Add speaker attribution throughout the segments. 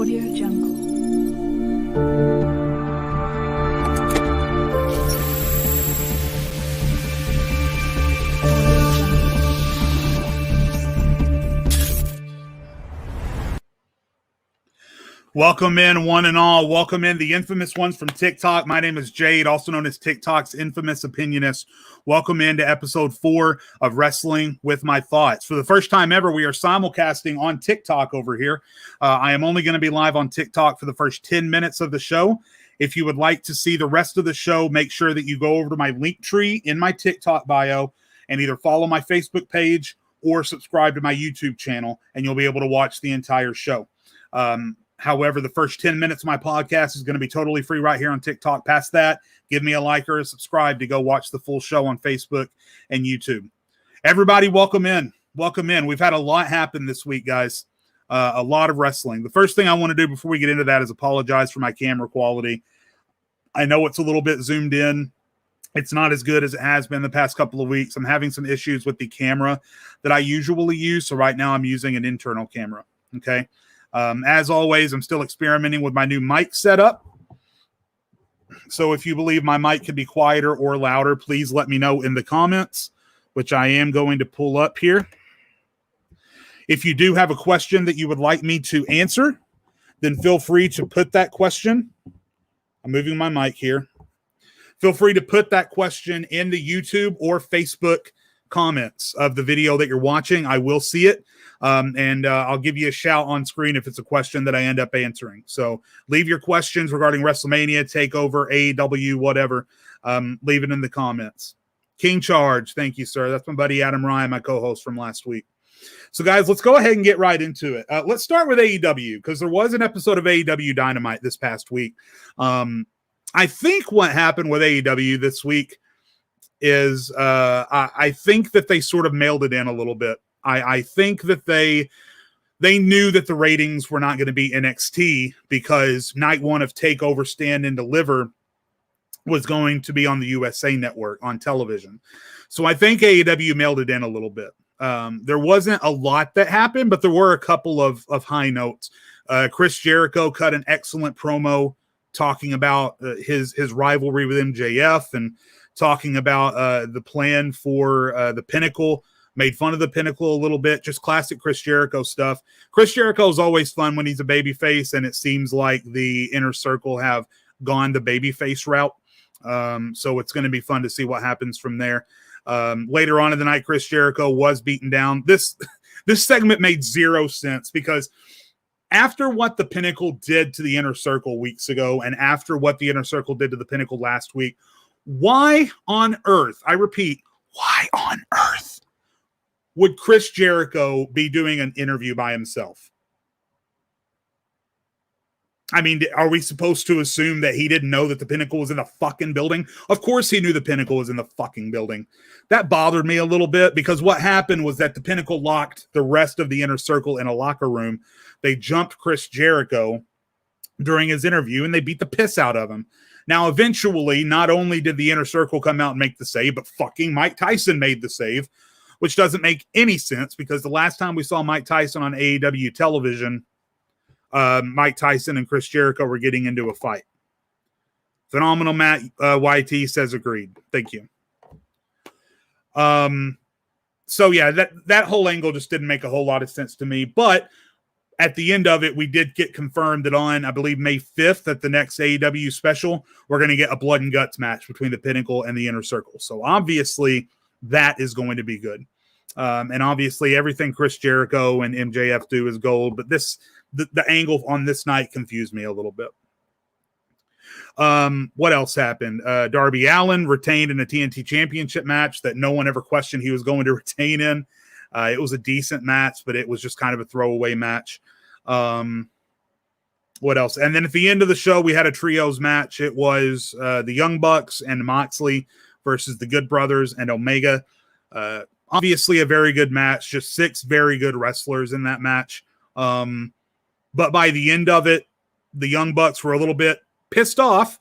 Speaker 1: Audio Jungle.
Speaker 2: Welcome in, one and all. Welcome in, the infamous ones from TikTok. My name is Jade, also known as TikTok's infamous opinionist. Welcome into episode 4 of Wrestling with My Thoughts. For the first time ever, we are simulcasting on TikTok over here. I am only going to be live on TikTok for the first 10 minutes of the show. If you would like to see the rest of the show, make sure that you go over to my link tree in my TikTok bio and either follow my Facebook page or subscribe to my YouTube channel, and you'll be able to watch the entire show. However, the first 10 minutes of my podcast is going to be totally free right here on TikTok. Past that, give me a like or a subscribe to go watch the full show on Facebook and YouTube. Everybody, welcome in. Welcome in. We've had a lot happen this week, guys. A lot of wrestling. The first thing I want to do before we get into that is apologize for my camera quality. I know it's a little bit zoomed in. It's not as good as it has been the past couple of weeks. I'm having some issues with the camera that I usually use. So right now I'm using an internal camera. Okay. As always, I'm still experimenting with my new mic setup. So if you believe my mic could be quieter or louder, please let me know in the comments, which I am going to pull up here. If you do have a question that you would like me to answer, then feel free to put that question. I'm moving my mic here. Feel free to put that question in the YouTube or Facebook comments of the video that you're watching. I will see it. And I'll give you a shout on screen if it's a question that I end up answering. So leave your questions regarding WrestleMania, TakeOver, AEW, whatever. Leave it in the comments. King Charge, thank you, sir. That's my buddy Adam Ryan, my co-host from last week. So, guys, let's go ahead and get right into it. Let's start with AEW, because there was an episode of AEW Dynamite this past week. I think what happened with AEW this week is I think that they sort of mailed it in a little bit. I think that they knew that the ratings were not going to be NXT because night one of TakeOver Stand and Deliver was going to be on the USA Network on television. So I think AEW mailed it in a little bit. There wasn't a lot that happened, but there were a couple of high notes. Chris Jericho cut an excellent promo talking about his rivalry with MJF and talking about the plan for the Pinnacle. Made fun of the Pinnacle a little bit, just classic Chris Jericho stuff. Chris Jericho is always fun when he's a babyface, and it seems like the Inner Circle have gone the babyface route. So it's going to be fun to see what happens from there. Later on in the night, Chris Jericho was beaten down. This segment made zero sense because after what the Pinnacle did to the Inner Circle weeks ago and after what the Inner Circle did to the Pinnacle last week, why on earth, I repeat, why on earth would Chris Jericho be doing an interview by himself? I mean, are we supposed to assume that he didn't know that the Pinnacle was in the fucking building? Of course he knew the Pinnacle was in the fucking building. That bothered me a little bit because what happened was that the Pinnacle locked the rest of the Inner Circle in a locker room. They jumped Chris Jericho during his interview and they beat the piss out of him. Now, eventually, not only did the Inner Circle come out and make the save, but fucking Mike Tyson made the save, which doesn't make any sense because the last time we saw Mike Tyson on AEW television, Mike Tyson and Chris Jericho were getting into a fight. Phenomenal Matt YT says agreed. Thank you. So yeah, that whole angle just didn't make a whole lot of sense to me. But at the end of it, we did get confirmed that on, I believe, May 5th at the next AEW special, we're going to get a blood and guts match between the Pinnacle and the Inner Circle. So obviously that is going to be good. And obviously everything Chris Jericho and MJF do is gold, but the angle on this night confused me a little bit. What else happened? Darby Allin retained in a TNT championship match that no one ever questioned he was going to retain in. It was a decent match, but it was just kind of a throwaway match. What else? And then at the end of the show, we had a trios match. It was the Young Bucks and Moxley versus the Good Brothers and Omega. Obviously a very good match, just 6 very good wrestlers in that match. But by the end of it, the Young Bucks were a little bit pissed off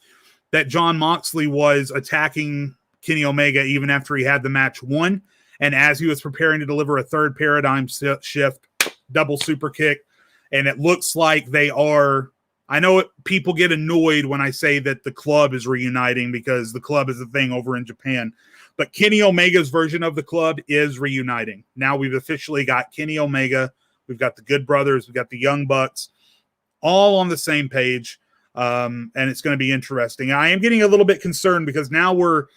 Speaker 2: that Jon Moxley was attacking Kenny Omega even after he had the match won. And as he was preparing to deliver a third paradigm shift, double super kick, And it looks like they are. I know people get annoyed when I say that the club is reuniting because the club is a thing over in Japan. But Kenny Omega's version of the club is reuniting. Now we've officially got Kenny Omega. We've got the Good Brothers. We've got the Young Bucks all on the same page. And it's going to be interesting. I am getting a little bit concerned because now we're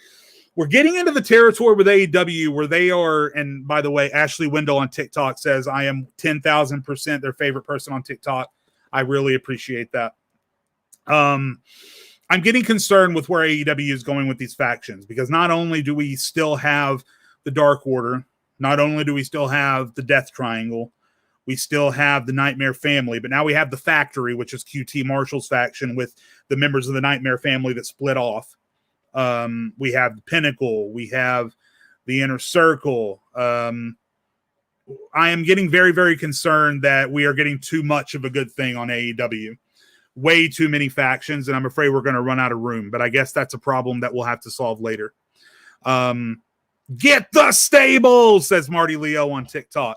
Speaker 2: getting into the territory with AEW where they are, and by the way, Ashley Wendell on TikTok says, I am 10,000% their favorite person on TikTok. I really appreciate that. I'm getting concerned with where AEW is going with these factions because not only do we still have the Dark Order, not only do we still have the Death Triangle, we still have the Nightmare Family, but now we have the Factory, which is QT Marshall's faction with the members of the Nightmare Family that split off. We have the Pinnacle. We have the Inner Circle. I am getting very, very concerned that we are getting too much of a good thing on AEW. Way too many factions, and I'm afraid we're going to run out of room. But I guess that's a problem that we'll have to solve later. Get the stable, says Marty Leo on TikTok.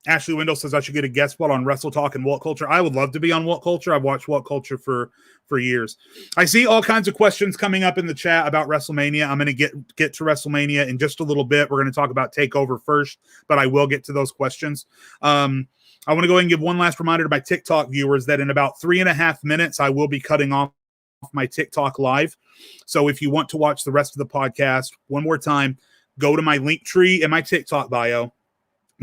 Speaker 2: Ashley Wendell says I should get a guest spot on Wrestle Talk and What Culture. I would love to be on What Culture. I've watched What Culture for years. I see all kinds of questions coming up in the chat about WrestleMania. I'm going to get to WrestleMania in just a little bit. We're going to talk about TakeOver first, but I will get to those questions. I want to go ahead and give one last reminder to my TikTok viewers that in about 3.5 minutes, I will be cutting off my TikTok live. So if you want to watch the rest of the podcast, one more time, go to my link tree in my TikTok bio.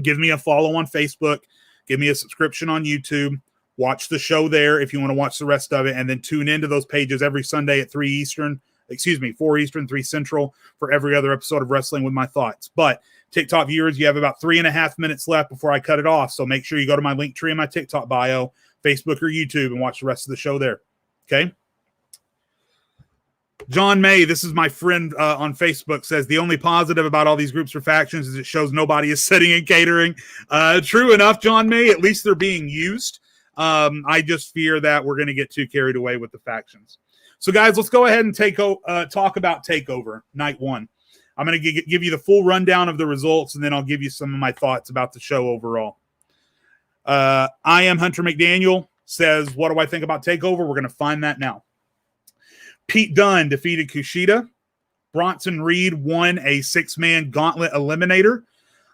Speaker 2: Give me a follow on Facebook. Give me a subscription on YouTube. Watch the show there if you want to watch the rest of it. And then tune into those pages every Sunday at 4 Eastern, 3 Central for every other episode of Wrestling with My Thoughts. But TikTok viewers, you have about 3.5 minutes left before I cut it off. So make sure you go to my link tree in my TikTok bio, Facebook or YouTube, and watch the rest of the show there. Okay? John May, this is my friend on Facebook, says the only positive about all these groups or factions is it shows nobody is sitting and catering. True enough, John May. At least they're being used. I just fear that we're going to get too carried away with the factions. So, guys, let's go ahead and talk about TakeOver Night 1. I'm going to give you the full rundown of the results, and then I'll give you some of my thoughts about the show overall. I am Hunter McDaniel, says, what do I think about TakeOver? We're going to find that now. Pete Dunne defeated Kushida. Bronson Reed won a 6-man gauntlet eliminator.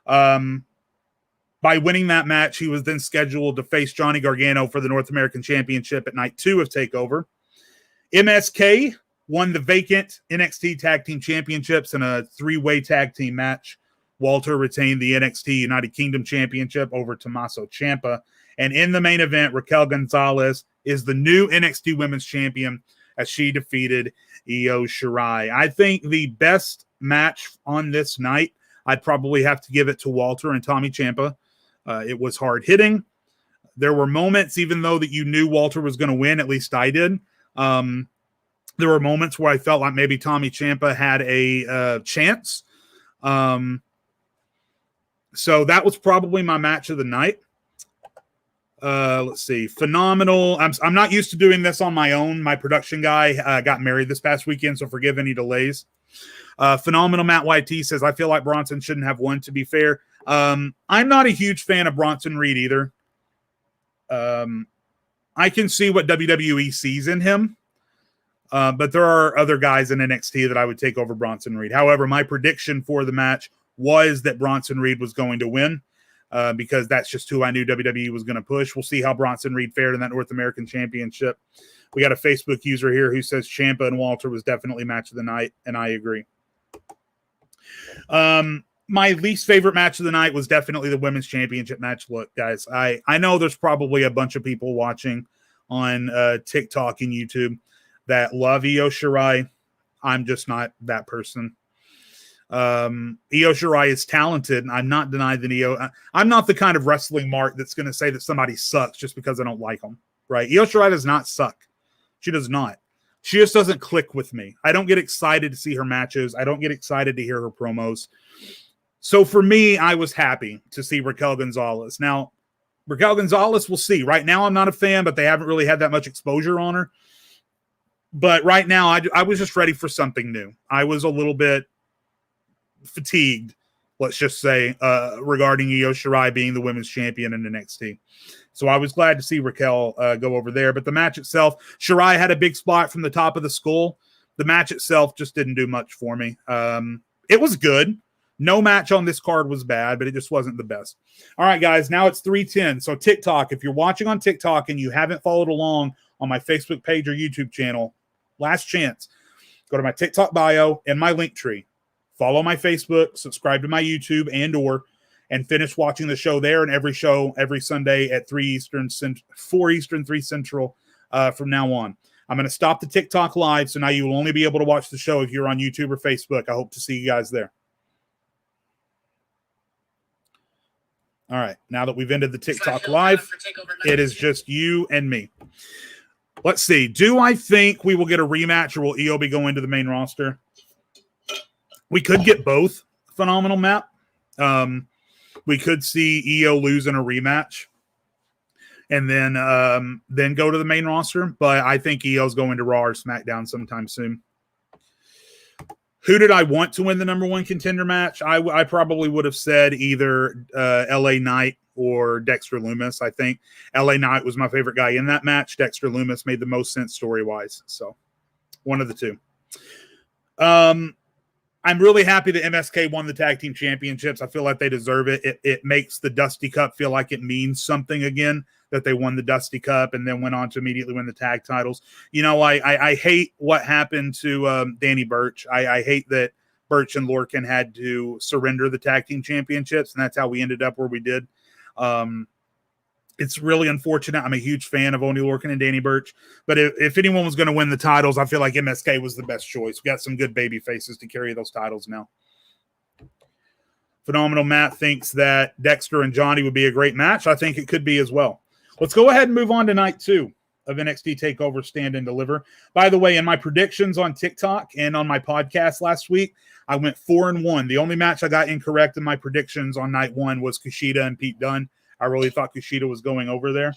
Speaker 2: By winning that match, he was then scheduled to face Johnny Gargano for the North American Championship at Night 2 of TakeOver. MSK won the vacant NXT Tag Team Championships in a 3-way tag team match. Walter retained the NXT United Kingdom Championship over Tommaso Ciampa. And in the main event, Raquel Gonzalez is the new NXT Women's Champion as she defeated Io Shirai. I think the best match on this night, I'd probably have to give it to Walter and Tommy Ciampa. It was hard hitting. There were moments, even though that you knew Walter was going to win, at least I did. There were moments where I felt like maybe Tommy Ciampa had a chance. So that was probably my match of the night. Let's see. Phenomenal. I'm not used to doing this on my own. My production guy got married this past weekend, so forgive any delays. Phenomenal Matt YT says, I feel like Bronson shouldn't have won, to be fair. I'm not a huge fan of Bronson Reed either. I can see what WWE sees in him. But there are other guys in NXT that I would take over Bronson Reed. However, my prediction for the match was that Bronson Reed was going to win because that's just who I knew WWE was going to push. We'll see how Bronson Reed fared in that North American Championship. We got a Facebook user here who says Ciampa and Walter was definitely match of the night, and I agree. My least favorite match of the night was definitely the Women's Championship match. Look, guys, I know there's probably a bunch of people watching on TikTok and YouTube that love Io Shirai. I'm just not that person. Io Shirai is talented, and I'm not denying that I'm not the kind of wrestling mark that's going to say that somebody sucks just because I don't like them, right? Io Shirai does not suck. She does not. She just doesn't click with me. I don't get excited to see her matches. I don't get excited to hear her promos. So for me, I was happy to see Raquel Gonzalez. Now, Raquel Gonzalez, we'll see. Right now, I'm not a fan, but they haven't really had that much exposure on her. But right now, I was just ready for something new. I was a little bit fatigued, let's just say, regarding Io Shirai being the women's champion in NXT. So I was glad to see Raquel go over there. But the match itself, Shirai had a big spot from the top of the skull. The match itself just didn't do much for me. It was good. No match on this card was bad, but it just wasn't the best. All right, guys, now it's 3:10. So TikTok, if you're watching on TikTok and you haven't followed along on my Facebook page or YouTube channel, last chance. Go to my TikTok bio and my link tree. Follow my Facebook, subscribe to my YouTube and finish watching the show there, and every show every Sunday at 3 Eastern, 4 Eastern, 3 Central from now on. I'm going to stop the TikTok live, so now you will only be able to watch the show if you're on YouTube or Facebook. I hope to see you guys there. All right, now that we've ended the TikTok live, it is just you and me. Let's see. Do I think we will get a rematch, or will Io be going to the main roster? We could get both. Phenomenal, Matt. We could see Io lose in a rematch and then go to the main roster. But I think Io's going to Raw or SmackDown sometime soon. Who did I want to win the number one contender match? I probably would have said either LA Knight or Dexter Lumis. I think LA Knight was my favorite guy in that match. Dexter Lumis made the most sense story-wise. So one of the two. I'm really happy that MSK won the tag team championships. I feel like they deserve it. It makes the Dusty Cup feel like it means something again, that they won the Dusty Cup and then went on to immediately win the tag titles. You know, I hate what happened to Danny Burch. I hate that Burch and Lorcan had to surrender the tag team championships, and that's how we ended up where we did. It's really unfortunate. I'm a huge fan of Oney Lorcan and Danny Burch, but if anyone was going to win the titles, I feel like MSK was the best choice. We got some good baby faces to carry those titles now. Phenomenal Matt thinks that Dexter and Johnny would be a great match. I think it could be as well. Let's go ahead and move on to night 2 of NXT TakeOver Stand and Deliver. By the way, in my predictions on TikTok and on my podcast last week, I went 4-1. The only match I got incorrect in my predictions on night 1 was Kushida and Pete Dunne. I really thought Kushida was going over there.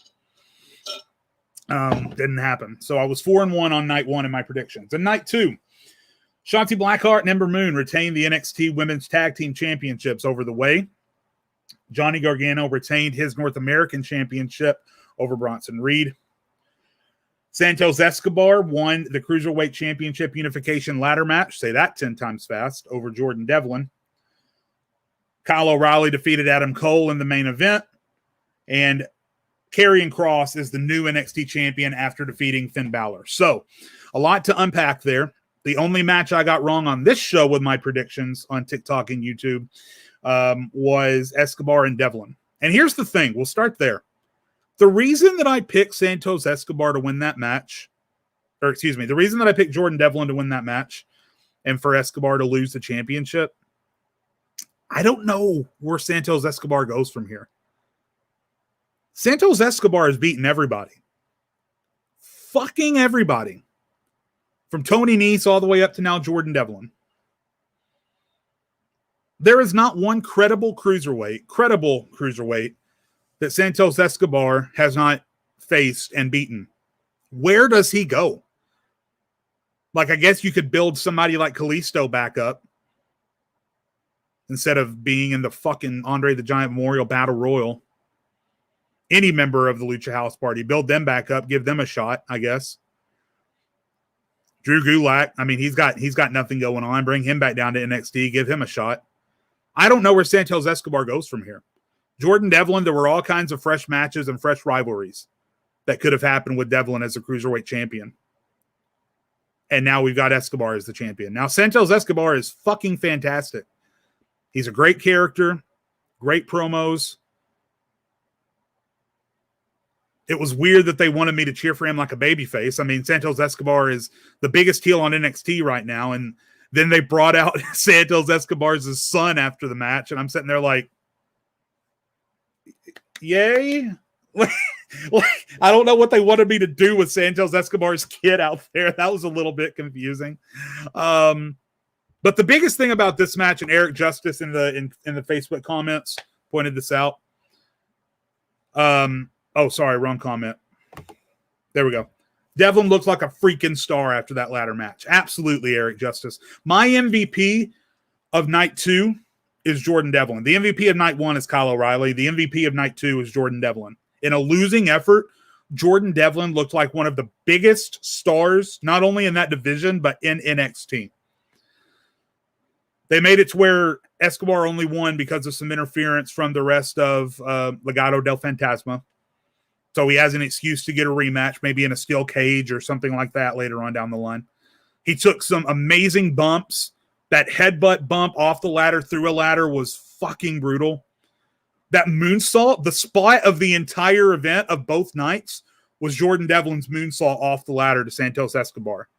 Speaker 2: Didn't happen. So I was 4-1 on night 1 in my predictions. And night 2, Shotzi Blackheart and Ember Moon retained the NXT Women's Tag Team Championships over the way. Johnny Gargano retained his North American Championship over Bronson Reed. Santos Escobar won the Cruiserweight Championship Unification Ladder match, say that 10 times fast, over Jordan Devlin. Kyle O'Reilly defeated Adam Cole in the main event. And Karrion Kross is the new NXT champion after defeating Finn Balor. So, a lot to unpack there. The only match I got wrong on this show with my predictions on TikTok and YouTube was Escobar and Devlin. And here's the thing. We'll start there. The reason that I picked Santos Escobar to win that match, the reason that I picked Jordan Devlin to win that match and for Escobar to lose the championship, I don't know where Santos Escobar goes from here. Santos Escobar has beaten everybody. Fucking everybody. From Tony Nese all the way up to now Jordan Devlin. There is not one credible cruiserweight that Santos Escobar has not faced and beaten. Where does he go? Like, I guess you could build somebody like Kalisto back up instead of being in the fucking Andre the Giant Memorial Battle Royal. Any member of the Lucha House Party, build them back up, give them a shot, I guess. Drew Gulak, I mean, he's got nothing going on. Bring him back down to NXT, give him a shot. I don't know where Santos Escobar goes from here. Jordan Devlin, there were all kinds of fresh matches and fresh rivalries that could have happened with Devlin as a cruiserweight champion. And now we've got Escobar as the champion. Now, Santos Escobar is fucking fantastic. He's a great character, great promos. It was weird that they wanted me to cheer for him like a babyface. I mean, Santos Escobar is the biggest heel on NXT right now. And then they brought out Santos Escobar's son after the match. And I'm sitting there like, yay. I don't know what they wanted me to do with Santos Escobar's kid out there. That was a little bit confusing. But the biggest thing about this match, and Eric Justice in the Facebook comments pointed this out. Oh, sorry, wrong comment. There we go. Devlin looks like a freaking star after that ladder match. Absolutely, Eric Justice. My MVP of night 2 is Jordan Devlin. The MVP of night 1 is Kyle O'Reilly. The MVP of night 2 is Jordan Devlin. In a losing effort, Jordan Devlin looked like one of the biggest stars, not only in that division, but in NXT. They made it to where Escobar only won because of some interference from the rest of Legado del Fantasma. So he has an excuse to get a rematch, maybe in a steel cage or something like that later on down the line. He took some amazing bumps. That headbutt bump off the ladder through a ladder was fucking brutal. That moonsault, the spot of the entire event of both nights, was Jordan Devlin's moonsault off the ladder to Santos Escobar.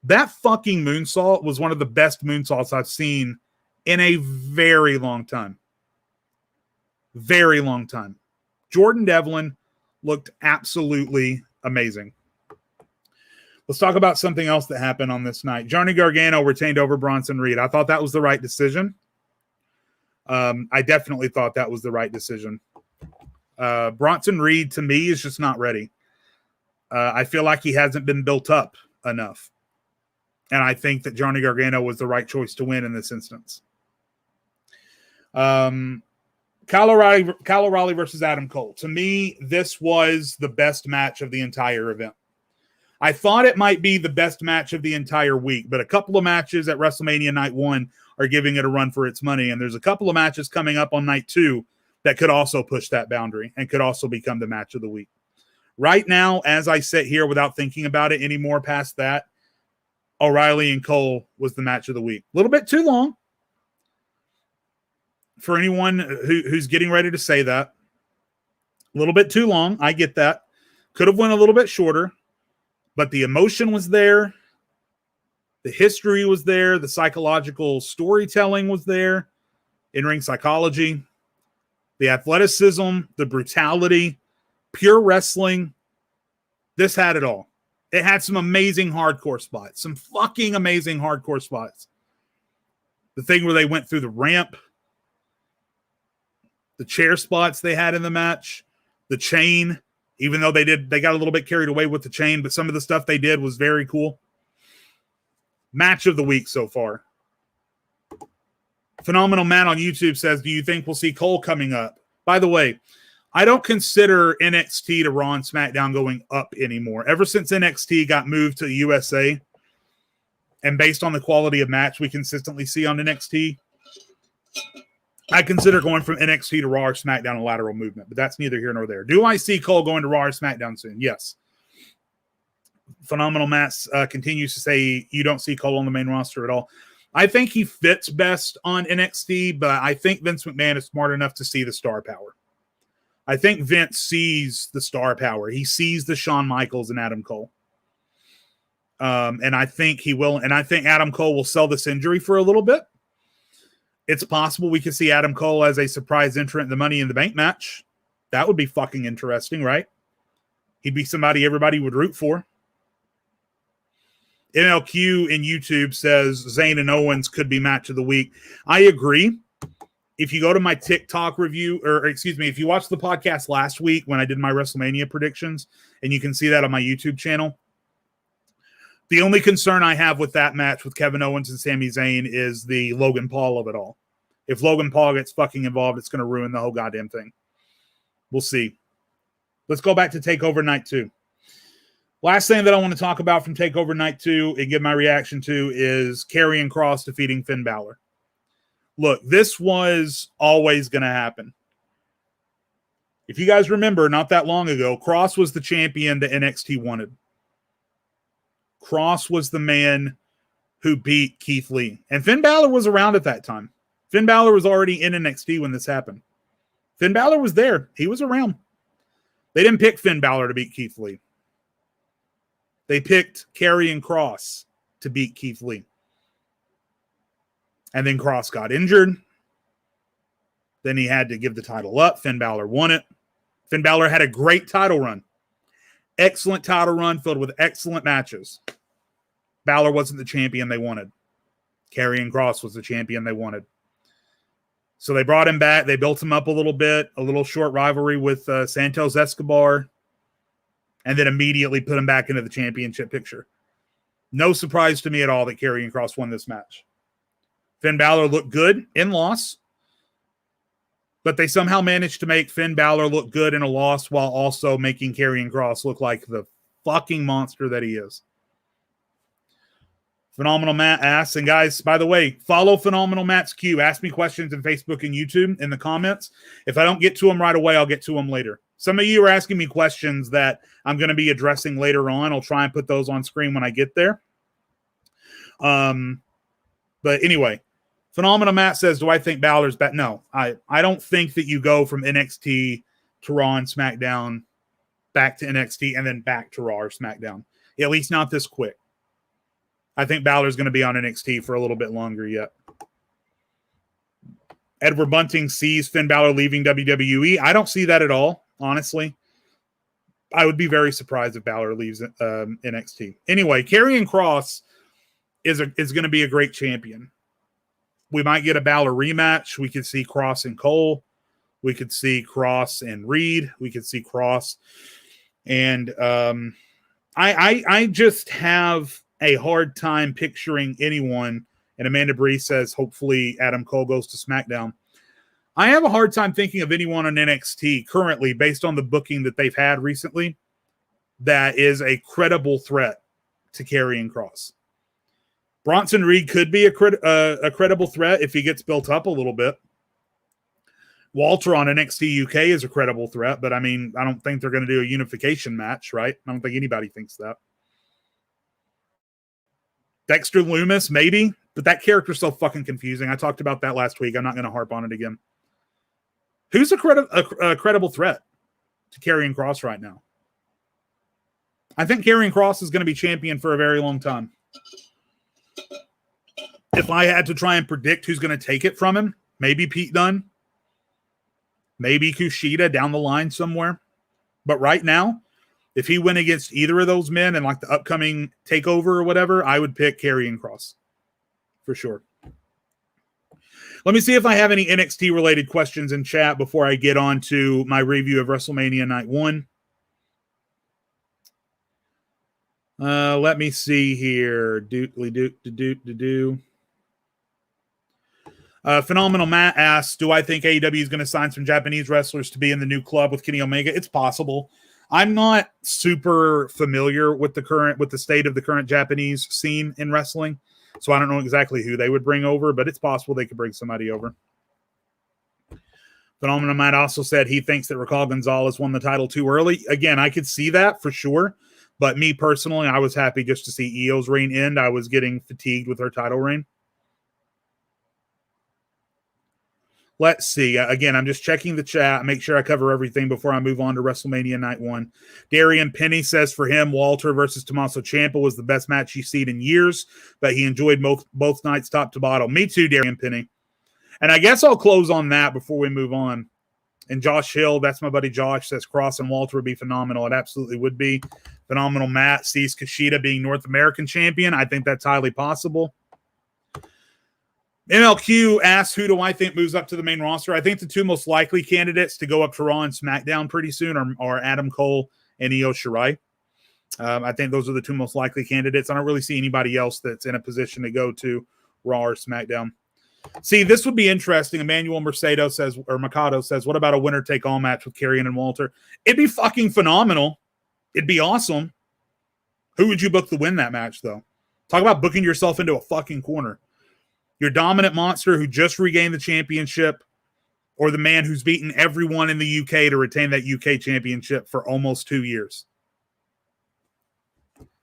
Speaker 2: That fucking moonsault was one of the best moonsaults I've seen in a very long time. Very long time. Jordan Devlin looked absolutely amazing. Let's talk about something else that happened on this night. Johnny Gargano retained over Bronson Reed. I thought that was the right decision. I definitely thought that was the right decision. Bronson Reed, to me, is just not ready. I feel like he hasn't been built up enough. And I think that Johnny Gargano was the right choice to win in this instance. Kyle O'Reilly versus Adam Cole. To me, this was the best match of the entire event. I thought it might be the best match of the entire week, but a couple of matches at WrestleMania Night 1 are giving it a run for its money, and there's a couple of matches coming up on Night 2 that could also push that boundary and could also become the match of the week. Right now, as I sit here without thinking about it anymore past that, O'Reilly and Cole was the match of the week. A little bit too long for anyone who's getting ready to say that. A little bit too long. I get that. Could have went a little bit shorter, but the emotion was there. The history was there. The psychological storytelling was there. In-ring psychology, the athleticism, the brutality, pure wrestling. This had it all. It had some amazing hardcore spots. Some fucking amazing hardcore spots. The thing where they went through the ramp. The chair spots they had in the match. The chain. Even though they got a little bit carried away with the chain, but some of the stuff they did was very cool. Match of the week so far. Phenomenal Man on YouTube says, do you think we'll see Cole coming up? By the way, I don't consider NXT to Raw and SmackDown going up anymore. Ever since NXT got moved to the USA, and based on the quality of match we consistently see on NXT, I consider going from NXT to Raw or SmackDown a lateral movement, but that's neither here nor there. Do I see Cole going to Raw or SmackDown soon? Yes. Phenomenal Matt continues to say you don't see Cole on the main roster at all. I think he fits best on NXT, but I think Vince McMahon is smart enough to see the star power. I think Vince sees the star power. He sees the Shawn Michaels and Adam Cole. And I think he will. And I think Adam Cole will sell this injury for a little bit. It's possible we could see Adam Cole as a surprise entrant in the Money in the Bank match. That would be fucking interesting, right? He'd be somebody everybody would root for. NLQ in YouTube says Zayn and Owens could be match of the week. I agree. If you go to my TikTok review, or excuse me, if you watched the podcast last week when I did my WrestleMania predictions, and you can see that on my YouTube channel, the only concern I have with that match with Kevin Owens and Sami Zayn is the Logan Paul of it all. If Logan Paul gets fucking involved, it's going to ruin the whole goddamn thing. We'll see. Let's go back to TakeOver Night 2. Last thing that I want to talk about from TakeOver Night 2 and give my reaction to is Karrion Kross defeating Finn Balor. Look, this was always going to happen. If you guys remember, not that long ago, Kross was the champion that NXT wanted. Kross was the man who beat Keith Lee. And Finn Balor was around at that time. Finn Balor was already in NXT when this happened. Finn Balor was there. He was around. They didn't pick Finn Balor to beat Keith Lee. They picked Karrion Kross to beat Keith Lee. And then Kross got injured. Then he had to give the title up. Finn Balor won it. Finn Balor had a great title run. Excellent title run filled with excellent matches. Balor wasn't the champion they wanted. Karrion Kross was the champion they wanted. So they brought him back. They built him up a little bit. A little short rivalry with Santos Escobar. And then immediately put him back into the championship picture. No surprise to me at all that Karrion Kross won this match. Finn Balor looked good in loss. But they somehow managed to make Finn Balor look good in a loss while also making Karrion Kross look like the fucking monster that he is. Phenomenal Matt asks, and guys, by the way, follow Phenomenal Matt's Q. Ask me questions in Facebook and YouTube in the comments. If I don't get to them right away, I'll get to them later. Some of you are asking me questions that I'm going to be addressing later on. I'll try and put those on screen when I get there. But anyway, Phenomenal Matt says, do I think Balor's back? No, I don't think that you go from NXT to Raw and SmackDown back to NXT and then back to Raw or SmackDown. At least not this quick. I think Balor's going to be on NXT for a little bit longer yet. Edward Bunting sees Finn Balor leaving WWE. I don't see that at all, honestly. I would be very surprised if Balor leaves NXT. Anyway, Karrion Kross is going to be a great champion. We might get a Balor rematch. We could see Kross and Cole. We could see Kross and Reed. We could see Kross. And I just have a hard time picturing anyone, and Amanda Breese says hopefully Adam Cole goes to SmackDown. I have a hard time thinking of anyone on NXT currently, based on the booking that they've had recently, that is a credible threat to Karrion Kross. Bronson Reed could be a credible threat if he gets built up a little bit. Walter on NXT UK is a credible threat, but I mean, I don't think they're going to do a unification match, right? I don't think anybody thinks that. Dexter Lumis, maybe, but that character's so fucking confusing. I talked about that last week. I'm not going to harp on it again. Who's a credible threat to Karrion Kross right now? I think Karrion Kross is going to be champion for a very long time. If I had to try and predict who's going to take it from him, maybe Pete Dunne, maybe Kushida down the line somewhere. But right now, if he went against either of those men in like the upcoming takeover or whatever, I would pick Karrion Kross for sure. Let me see if I have any NXT related questions in chat before I get on to my review of WrestleMania Night 1. Let me see here. Phenomenal Matt asks, do I think AEW is going to sign some Japanese wrestlers to be in the new club with Kenny Omega? It's possible. I'm not super familiar with the state of the current Japanese scene in wrestling, so I don't know exactly who they would bring over, but it's possible they could bring somebody over. Phenomenal Matt also said he thinks that Raquel Gonzalez won the title too early. Again, I could see that for sure, but me personally, I was happy just to see Io's reign end. I was getting fatigued with her title reign. Let's see. Again, I'm just checking the chat. Make sure I cover everything before I move on to WrestleMania Night 1. Darian Penny says for him, Walter versus Tommaso Ciampa was the best match he's seen in years, but he enjoyed both nights top to bottom. Me too, Darian Penny. And I guess I'll close on that before we move on. And Josh Hill, that's my buddy Josh, says Kross and Walter would be phenomenal. It absolutely would be. Phenomenal Matt sees Kushida being North American champion. I think that's highly possible. MLQ asks, who do I think moves up to the main roster? I think the two most likely candidates to go up to Raw and SmackDown pretty soon are Adam Cole and Io Shirai. I think those are the two most likely candidates. I don't really see anybody else that's in a position to go to Raw or SmackDown. See, this would be interesting. Emmanuel Mercado says, or Mikado says, what about a winner-take-all match with Karrion and Walter? It'd be fucking phenomenal. It'd be awesome. Who would you book to win that match, though? Talk about booking yourself into a fucking corner. Your dominant monster who just regained the championship, or the man who's beaten everyone in the UK to retain that UK championship for almost 2 years.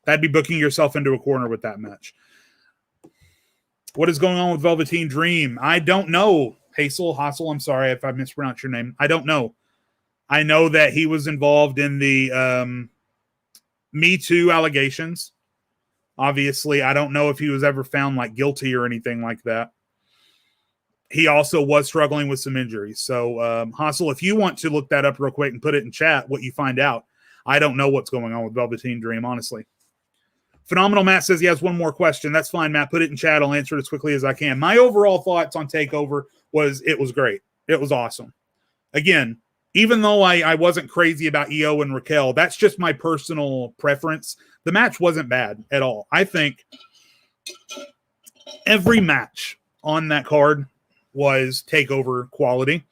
Speaker 2: That'd be booking yourself into a corner with that match. What is going on with Velveteen Dream? I don't know. Hassel, I'm sorry if I mispronounced your name. I don't know. I know that he was involved in the Me Too allegations. Obviously, I don't know if he was ever found like guilty or anything like that. He also was struggling with some injuries. So, Hassel, if you want to look that up real quick and put it in chat, what you find out. I don't know what's going on with Velveteen Dream, honestly. Phenomenal Matt says he has one more question. That's fine, Matt. Put it in chat. I'll answer it as quickly as I can. My overall thoughts on TakeOver was it was great. It was awesome. Again, even though I wasn't crazy about Io and Raquel, that's just my personal preference. The match wasn't bad at all. I think every match on that card was TakeOver quality.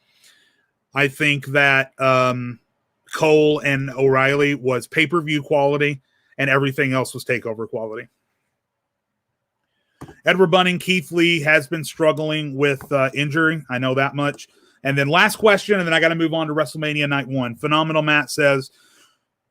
Speaker 2: I think that Cole and O'Reilly was pay-per-view quality, and everything else was takeover quality. Edward Bunting, Keith Lee has been struggling with injury. I know that much. And then last question, and then I got to move on to WrestleMania Night 1. Phenomenal Matt says,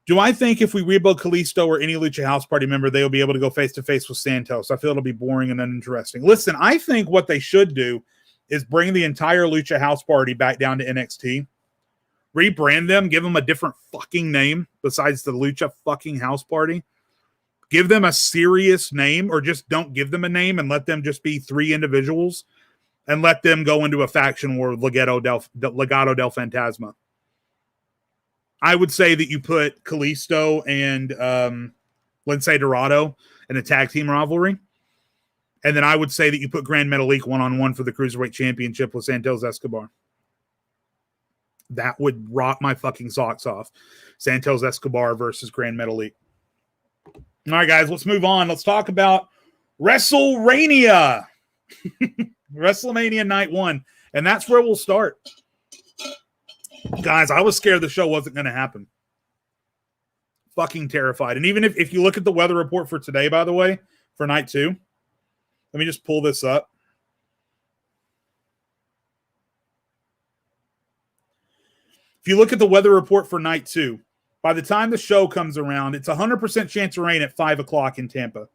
Speaker 2: do I think if we rebuild Kalisto or any Lucha House Party member, they will be able to go face-to-face with Santos? I feel it'll be boring and uninteresting. Listen, I think what they should do is bring the entire Lucha House Party back down to NXT. Rebrand them, give them a different fucking name besides the Lucha fucking House Party. Give them a serious name, or just don't give them a name and let them just be 3 individuals and let them go into a faction war with Legado del Fantasma. I would say that you put Kalisto and Lince Dorado in a tag team rivalry. And then I would say that you put Grand Metalik one-on-one for the Cruiserweight Championship with Santos Escobar. That would rock my fucking socks off. Santos Escobar versus Grand Metalik. All right, guys, let's move on. Let's talk about WrestleRAInia. WrestleMania Night 1. And that's where we'll start. Guys, I was scared the show wasn't going to happen. Fucking terrified. And even if you look at the weather report for today, by the way, for Night 2, let me just pull this up. If you look at the weather report for Night 2, by the time the show comes around, it's 100% chance of rain at 5 o'clock in Tampa.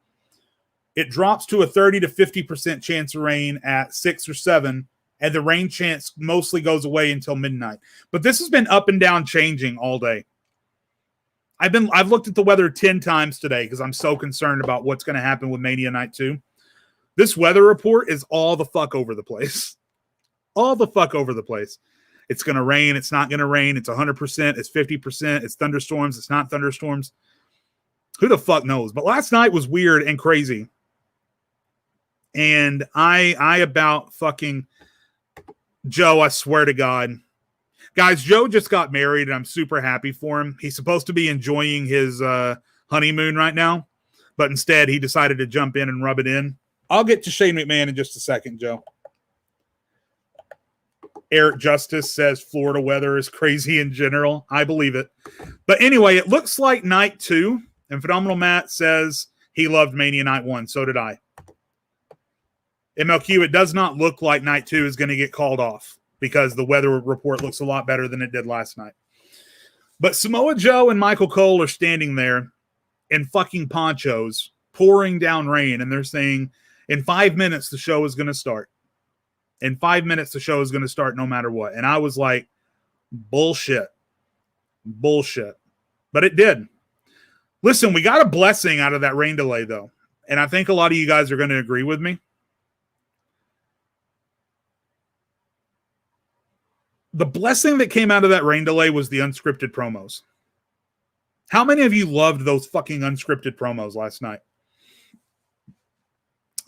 Speaker 2: It drops to a 30 to 50% chance of rain at 6 or 7, and the rain chance mostly goes away until midnight. But this has been up and down changing all day. I've looked at the weather 10 times today because I'm so concerned about what's going to happen with Mania Night 2. This weather report is all the fuck over the place. All the fuck over the place. It's going to rain. It's not going to rain. It's 100%. It's 50%. It's thunderstorms. It's not thunderstorms. Who the fuck knows? But last night was weird and crazy. And I about fucking Joe, I swear to God. Guys, Joe just got married and I'm super happy for him. He's supposed to be enjoying his honeymoon right now. But instead, he decided to jump in and rub it in. I'll get to Shane McMahon in just a second, Joe. Eric Justice says Florida weather is crazy in general. I believe it. But anyway, it looks like Night 2. And Phenomenal Matt says he loved Mania Night 1. So did I. MLQ, it does not look like Night 2 is going to get called off because the weather report looks a lot better than it did last night. But Samoa Joe and Michael Cole are standing there in fucking ponchos, pouring down rain, and they're saying, in 5 minutes, the show is going to start. In 5 minutes, the show is going to start no matter what. And I was like, bullshit. Bullshit. But it did. Listen, we got a blessing out of that rain delay, though. And I think a lot of you guys are going to agree with me. The blessing that came out of that rain delay was the unscripted promos. How many of you loved those fucking unscripted promos last night?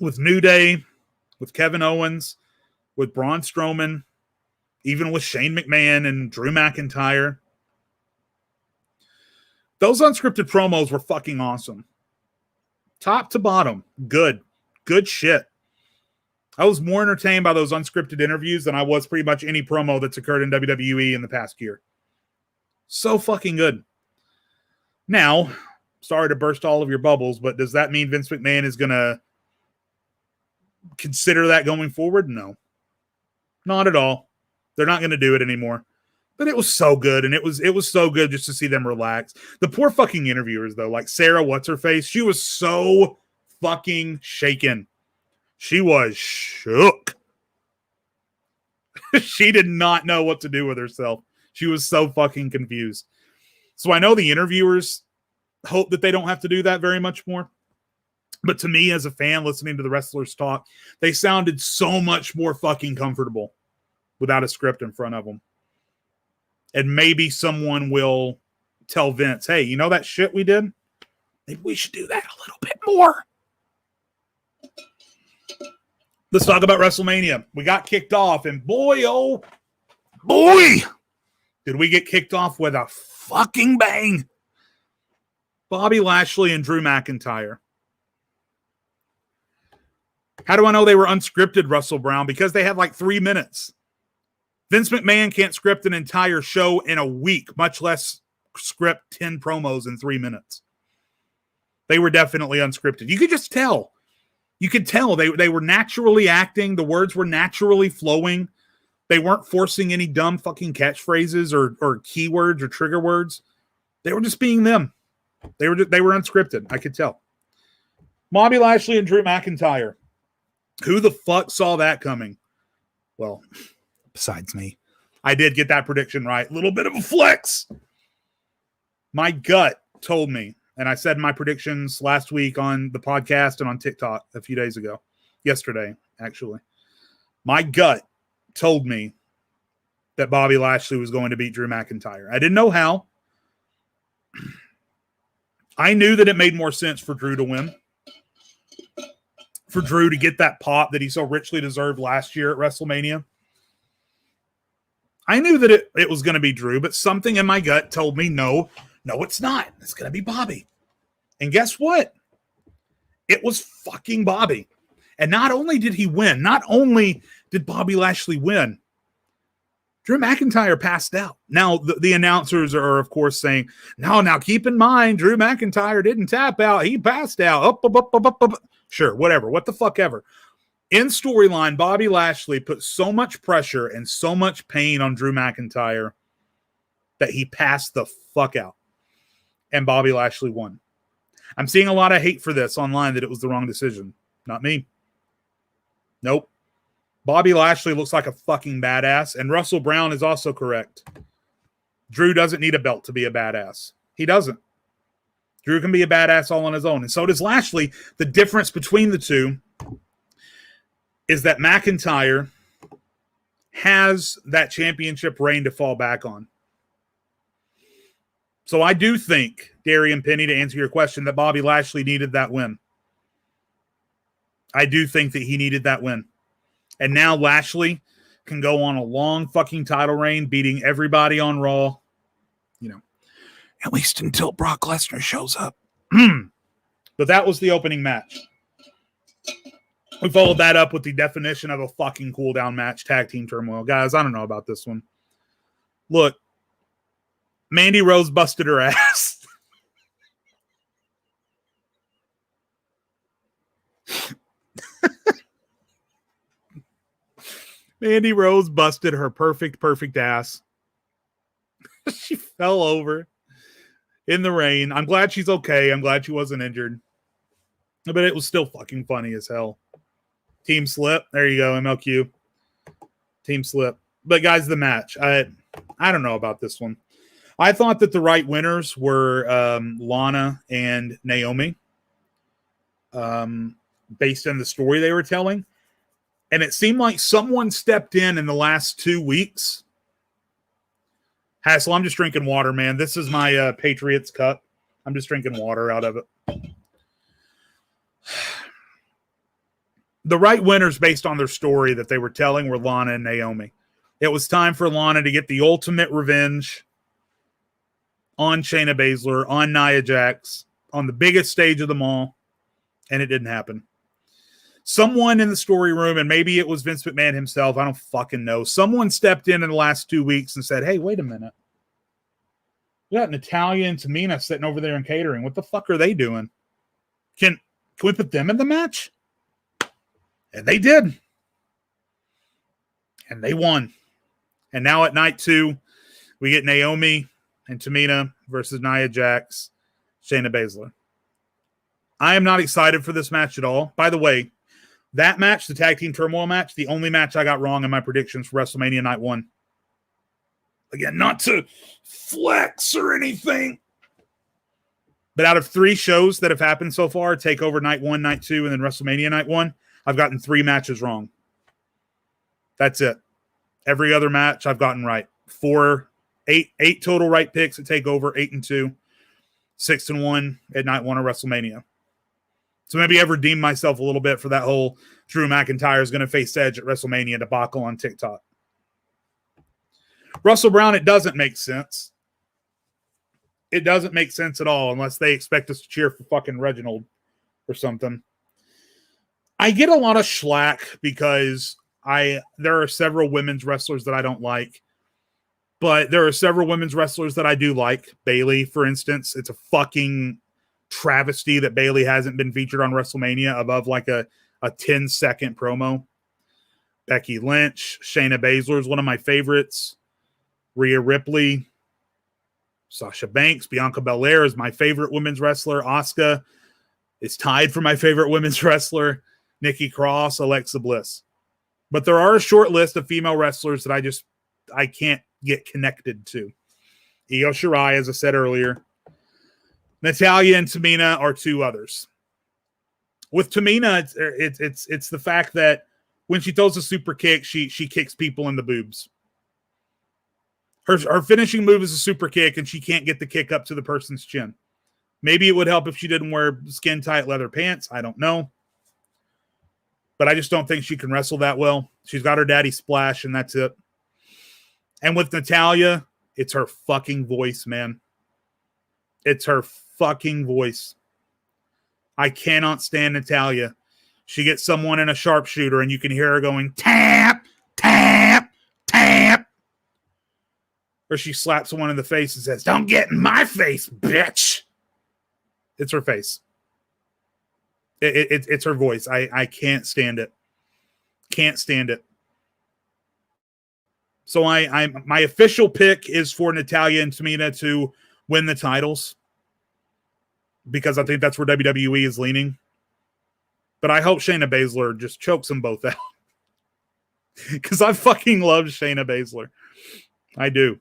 Speaker 2: With New Day, with Kevin Owens, with Braun Strowman, even with Shane McMahon and Drew McIntyre. Those unscripted promos were fucking awesome. Top to bottom, good. Good shit. I was more entertained by those unscripted interviews than I was pretty much any promo that's occurred in WWE in the past year. So fucking good. Now, sorry to burst all of your bubbles, but does that mean Vince McMahon is going to consider that going forward? No. Not at all. They're not going to do it anymore. But it was so good, and it was so good just to see them relax. The poor fucking interviewers, though, like Sarah What's-Her-Face, she was so fucking shaken. She was shook. She did not know what to do with herself. She was so fucking confused. So I know the interviewers hope that they don't have to do that very much more. But to me, as a fan listening to the wrestlers talk, they sounded so much more fucking comfortable without a script in front of them. And maybe someone will tell Vince, hey, you know that shit we did? Maybe we should do that a little bit more. Let's talk about WrestleMania. We got kicked off, and boy, oh boy, did we get kicked off with a fucking bang. Bobby Lashley and Drew McIntyre. How do I know they were unscripted, Russell Brown? Because they had like 3 minutes. Vince McMahon can't script an entire show in a week, much less script 10 promos in 3 minutes. They were definitely unscripted. You could just tell. You could tell they were naturally acting. The words were naturally flowing. They weren't forcing any dumb fucking catchphrases or keywords or trigger words. They were just being them. They were unscripted. I could tell. Bobby Lashley and Drew McIntyre. Who the fuck saw that coming? Well, besides me. I did get that prediction right. A little bit of a flex. My gut told me, and I said my predictions last week on the podcast and on TikTok a few days ago. Yesterday, actually. My gut told me that Bobby Lashley was going to beat Drew McIntyre. I didn't know how. I knew that it made more sense for Drew to win. For Drew to get that pop that he so richly deserved last year at WrestleMania. I knew that it was going to be Drew, but something in my gut told me, no, it's not. It's going to be Bobby. And guess what? It was fucking Bobby. And not only did he win, not only did Bobby Lashley win, Drew McIntyre passed out. Now, the announcers are, of course, saying, now keep in mind, Drew McIntyre didn't tap out. He passed out. Up. Sure, whatever. What the fuck ever. In storyline, Bobby Lashley put so much pressure and so much pain on Drew McIntyre that he passed the fuck out. And Bobby Lashley won. I'm seeing a lot of hate for this online that it was the wrong decision. Not me. Nope. Bobby Lashley looks like a fucking badass, and Russell Brown is also correct. Drew doesn't need a belt to be a badass. He doesn't. Drew can be a badass all on his own, and so does Lashley. The difference between the two is that McIntyre has that championship reign to fall back on. So I do think, Darian Penny, to answer your question, that Bobby Lashley needed that win. I do think that he needed that win. And now Lashley can go on a long fucking title reign, beating everybody on Raw. You know, at least until Brock Lesnar shows up. But that was the opening match. We followed that up with the definition of a fucking cool-down match, Tag Team Turmoil. Guys, I don't know about this one. Look, Mandy Rose busted her ass. Mandy Rose busted her perfect ass. She fell over in the rain. I'm glad she's okay. I'm glad she wasn't injured. But it was still fucking funny as hell. Team slip. There you go, MLQ. Team slip. But guys, the match. I don't know about this one. I thought that the right winners were Lana and Naomi. Based on the story they were telling. And it seemed like someone stepped in the last 2 weeks. Hassel, I'm just drinking water, man. This is my Patriots cup. I'm just drinking water out of it. The right winners based on their story that they were telling were Lana and Naomi. It was time for Lana to get the ultimate revenge on Shayna Baszler, on Nia Jax, on the biggest stage of them all, and it didn't happen. Someone in the story room, and maybe it was Vince McMahon himself, I don't fucking know. Someone stepped in the last 2 weeks and said, hey, wait a minute. We got Natalya and Tamina sitting over there in catering. What the fuck are they doing? Can we put them in the match? And they did. And they won. And now at night 2, we get Naomi and Tamina versus Nia Jax, Shayna Baszler. I am not excited for this match at all. By the way, that match, the Tag Team Turmoil match, the only match I got wrong in my predictions for WrestleMania Night 1. Again, not to flex or anything. But out of 3 shows that have happened so far, TakeOver Night 1, Night 2, and then WrestleMania Night 1, I've gotten 3 matches wrong. That's it. Every other match I've gotten right. 8 total right picks at TakeOver, 8-2, 6-1 at Night 1 of WrestleMania. So maybe I've redeemed myself a little bit for that whole Drew McIntyre is going to face Edge at WrestleMania debacle on TikTok. Russell Brown, it doesn't make sense. It doesn't make sense at all unless they expect us to cheer for fucking Reginald or something. I get a lot of schlack because There are several women's wrestlers that I don't like, but there are several women's wrestlers that I do like. Bayley, for instance, it's a fucking travesty that Bayley hasn't been featured on WrestleMania above like a 10-second promo. Becky Lynch, Shayna Baszler is one of my favorites. Rhea Ripley, Sasha Banks, Bianca Belair is my favorite women's wrestler. Asuka is tied for my favorite women's wrestler. Nikki Cross, Alexa Bliss. But there are a short list of female wrestlers that I can't get connected to. Io Shirai, as I said earlier. Natalya and Tamina are two others. With Tamina, it's the fact that when she throws a super kick, she kicks people in the boobs. Her finishing move is a super kick, and she can't get the kick up to the person's chin. Maybe it would help if she didn't wear skin-tight leather pants. I don't know. But I just don't think she can wrestle that well. She's got her daddy splash, and that's it. And with Natalya, it's her fucking voice, man. It's her fucking voice. I cannot stand Natalya. She gets someone in a sharpshooter, and you can hear her going, tap, tap, tap. Or she slaps someone in the face and says, don't get in my face, bitch. It's her face. It's her voice. I can't stand it. Can't stand it. So my official pick is for Natalya and Tamina to win the titles, because I think that's where WWE is leaning. But I hope Shayna Baszler just chokes them both out. Because I fucking love Shayna Baszler. I do.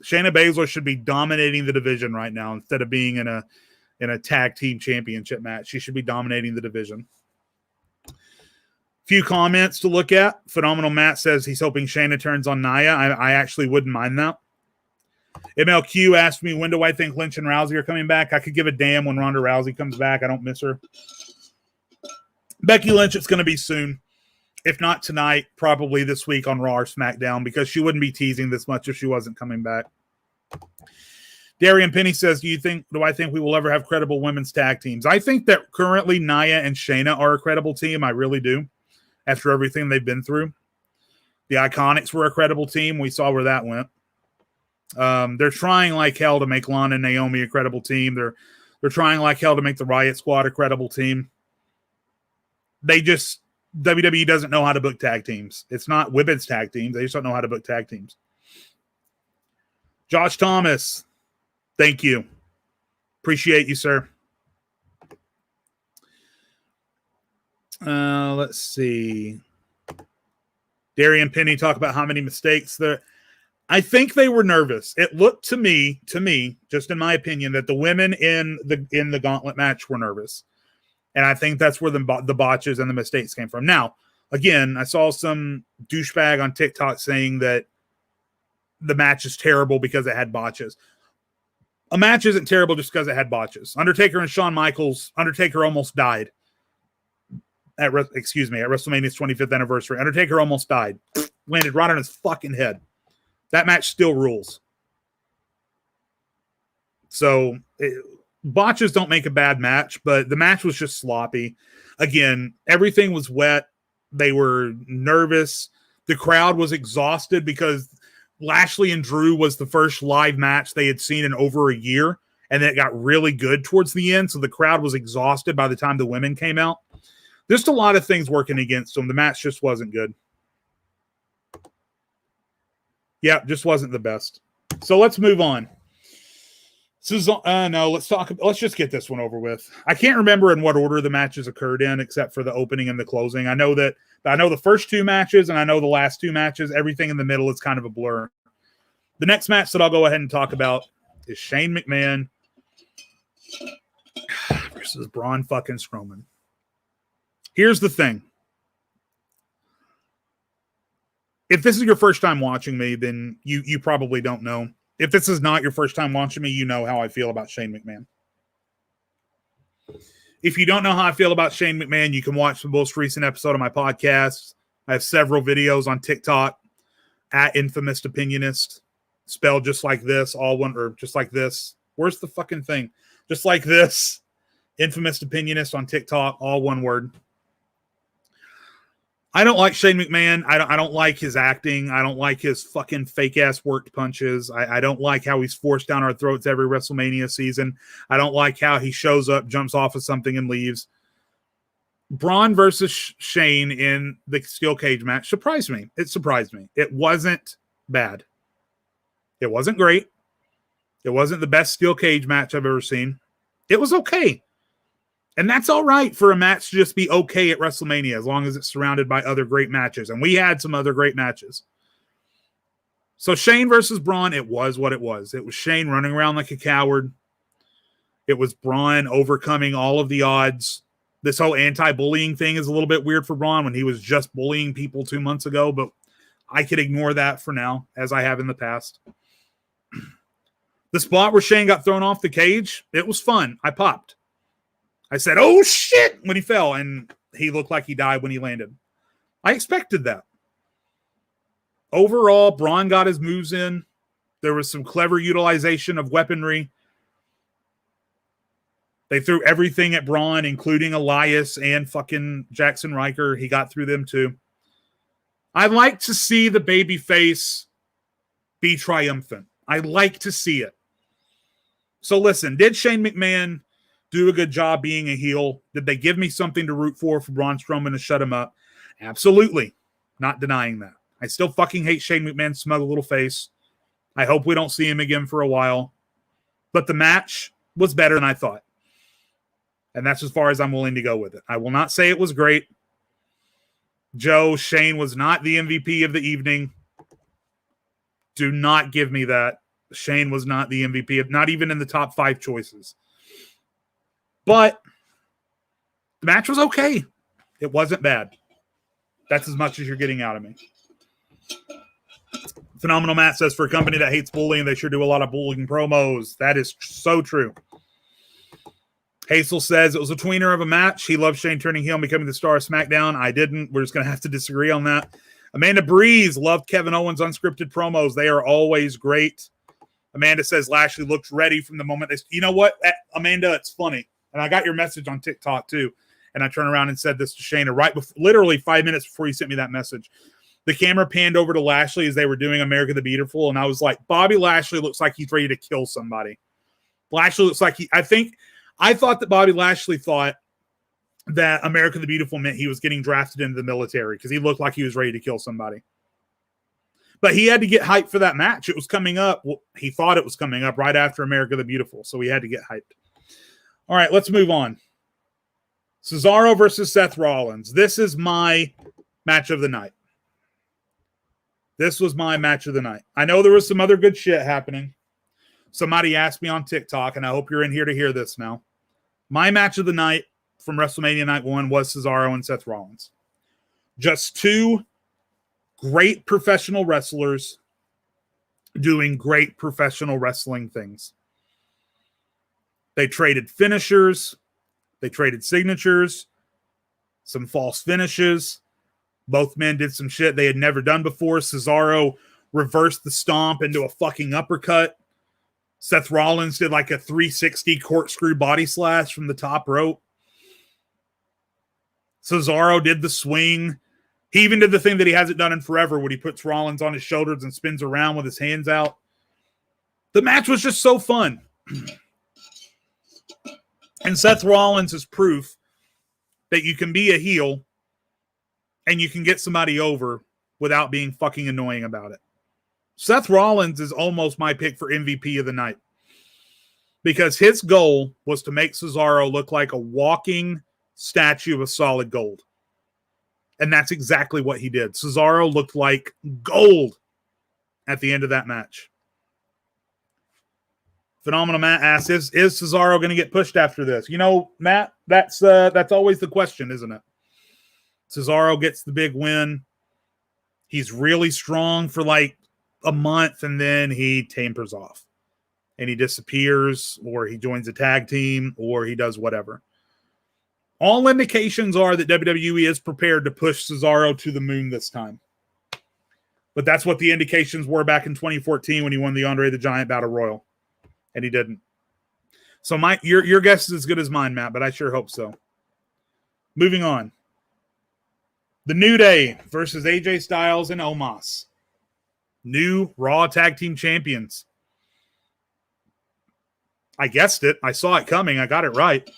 Speaker 2: Shayna Baszler should be dominating the division right now instead of being in a tag team championship match. She should be dominating the division. Few comments to look at. Phenomenal Matt says he's hoping Shayna turns on Nia. I actually wouldn't mind that. MLQ asked me, when do I think Lynch and Rousey are coming back? I could give a damn when Ronda Rousey comes back. I don't miss her. Becky Lynch, it's going to be soon. If not tonight, probably this week on Raw or SmackDown, because she wouldn't be teasing this much if she wasn't coming back. Darian Penny says, do I think we will ever have credible women's tag teams? I think that currently Nia and Shayna are a credible team. I really do. After everything they've been through. The Iconics were a credible team. We saw where that went. They're trying like hell to make Lana and Naomi a credible team. They're trying like hell to make the Riot Squad a credible team. WWE doesn't know how to book tag teams. It's not women's tag teams. They just don't know how to book tag teams. Josh Thomas, thank you. Appreciate you, sir. Let's see. Darian Penny talk about how many mistakes there. I think they were nervous. It looked to me, just in my opinion, that the women in the gauntlet match were nervous. And I think that's where the botches and the mistakes came from. Now, again, I saw some douchebag on TikTok saying that the match is terrible because it had botches. A match isn't terrible just because it had botches. Undertaker and Shawn Michaels, Undertaker almost died. At WrestleMania's 25th anniversary. Undertaker almost died. Landed right on his fucking head. That match still rules. So, botches don't make a bad match, but the match was just sloppy. Again, everything was wet. They were nervous. The crowd was exhausted because Lashley and Drew was the first live match they had seen in over a year, and then it got really good towards the end, so the crowd was exhausted by the time the women came out. Just a lot of things working against them. The match just wasn't good. Yeah, just wasn't the best. So let's move on. Let's just get this one over with. I can't remember in what order the matches occurred in, except for the opening and the closing. I know the first two matches, and I know the last two matches. Everything in the middle is kind of a blur. The next match that I'll go ahead and talk about is Shane McMahon versus Braun fucking Strowman. Here's the thing. If this is your first time watching me, then you probably don't know. If this is not your first time watching me, you know how I feel about Shane McMahon. If you don't know how I feel about Shane McMahon, you can watch the most recent episode of my podcast. I have several videos on TikTok at Infamous Opinionist, spelled just like this, all one, or just like this. Where's the fucking thing? Just like this. Infamous Opinionist on TikTok, all one word. I don't like Shane McMahon. I don't like his acting. I don't like his fucking fake ass worked punches. I don't like how he's forced down our throats every WrestleMania season. I don't like how he shows up, jumps off of something, and leaves. Braun versus Shane in the steel cage match surprised me. It surprised me. It wasn't bad. It wasn't great. It wasn't the best steel cage match I've ever seen. It was okay. And that's all right for a match to just be okay at WrestleMania as long as it's surrounded by other great matches. And we had some other great matches. So Shane versus Braun, it was what it was. It was Shane running around like a coward. It was Braun overcoming all of the odds. This whole anti-bullying thing is a little bit weird for Braun when he was just bullying people 2 months ago, but I could ignore that for now, as I have in the past. The spot where Shane got thrown off the cage, it was fun. I popped. I said, oh shit, when he fell, and he looked like he died when he landed. I expected that. Overall, Braun got his moves in. There was some clever utilization of weaponry. They threw everything at Braun, including Elias and fucking Jackson Riker. He got through them too. I like to see the baby face be triumphant. I like to see it. So listen, did Shane McMahon do a good job being a heel? Did they give me something to root for Braun Strowman to shut him up? Absolutely. Not denying that. I still fucking hate Shane McMahon's smug little face. I hope we don't see him again for a while. But the match was better than I thought. And that's as far as I'm willing to go with it. I will not say it was great. Joe, Shane was not the MVP of the evening. Do not give me that. Shane was not the MVP, of, not even in the top 5 choices. But the match was okay. It wasn't bad. That's as much as you're getting out of me. Phenomenal Matt says, for a company that hates bullying, they sure do a lot of bullying promos. That is so true. Hazel says, it was a tweener of a match. He loved Shane turning heel and becoming the star of SmackDown. I didn't. We're just going to have to disagree on that. Amanda Breese loved Kevin Owens' unscripted promos. They are always great. Amanda says Lashley looked ready from the moment they... You know what, Amanda, it's funny. And I got your message on TikTok too. And I turned around and said this to Shayna right before, literally 5 minutes before you sent me that message. The camera panned over to Lashley as they were doing America the Beautiful. And I was like, Bobby Lashley looks like he's ready to kill somebody. Lashley looks like I thought that Bobby Lashley thought that America the Beautiful meant he was getting drafted into the military because he looked like he was ready to kill somebody. But he had to get hyped for that match. It was coming up. Well, he thought it was coming up right after America the Beautiful. So he had to get hyped. All right, let's move on. Cesaro versus Seth Rollins. This is my match of the night. This was my match of the night. I know there was some other good shit happening. Somebody asked me on TikTok, and I hope you're in here to hear this now. My match of the night from WrestleMania Night 1 was Cesaro and Seth Rollins. Just two great professional wrestlers doing great professional wrestling things. They traded finishers. They traded signatures. Some false finishes. Both men did some shit they had never done before. Cesaro reversed the stomp into a fucking uppercut. Seth Rollins did like a 360 corkscrew body slash from the top rope. Cesaro did the swing. He even did the thing that he hasn't done in forever when he puts Rollins on his shoulders and spins around with his hands out. The match was just so fun. And Seth Rollins is proof that you can be a heel and you can get somebody over without being fucking annoying about it. Seth Rollins is almost my pick for MVP of the night because his goal was to make Cesaro look like a walking statue of solid gold. And that's exactly what he did. Cesaro looked like gold at the end of that match. Phenomenal Matt asks, is Cesaro going to get pushed after this? You know, Matt, that's always the question, isn't it? Cesaro gets the big win. He's really strong for like a month, and then he tampers off. And he disappears, or he joins a tag team, or he does whatever. All indications are that WWE is prepared to push Cesaro to the moon this time. But that's what the indications were back in 2014 when he won the Andre the Giant Battle Royal. And he didn't. So your guess is as good as mine, Matt, but I sure hope so. Moving on. The New Day versus AJ Styles and Omos. New Raw Tag Team Champions. I guessed it. I saw it coming. I got it right.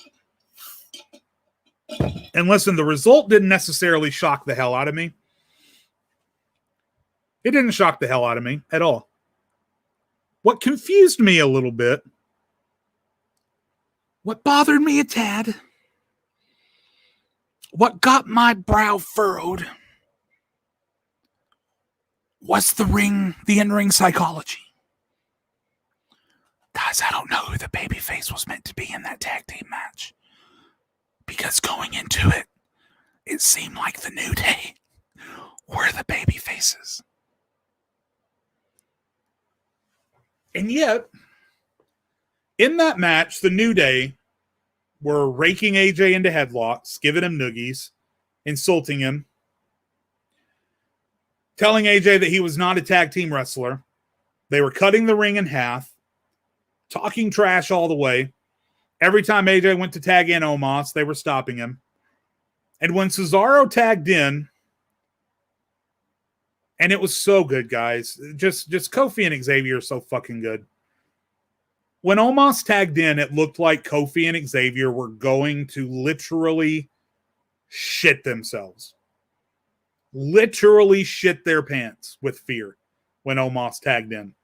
Speaker 2: And listen, the result didn't necessarily shock the hell out of me. It didn't shock the hell out of me at all. What confused me a little bit, what bothered me a tad, what got my brow furrowed was the in-ring psychology. Guys, I don't know who the babyface was meant to be in that tag team match. Because going into it, it seemed like the New Day were the babyfaces. And yet, in that match, the New Day were raking AJ into headlocks, giving him noogies, insulting him, telling AJ that he was not a tag team wrestler. They were cutting the ring in half, talking trash all the way. Every time AJ went to tag in Omos, they were stopping him. And when Cesaro tagged in, and it was so good, guys. Just Kofi and Xavier are so fucking good. When Omos tagged in, it looked like Kofi and Xavier were going to literally shit themselves. Literally shit their pants with fear when Omos tagged in.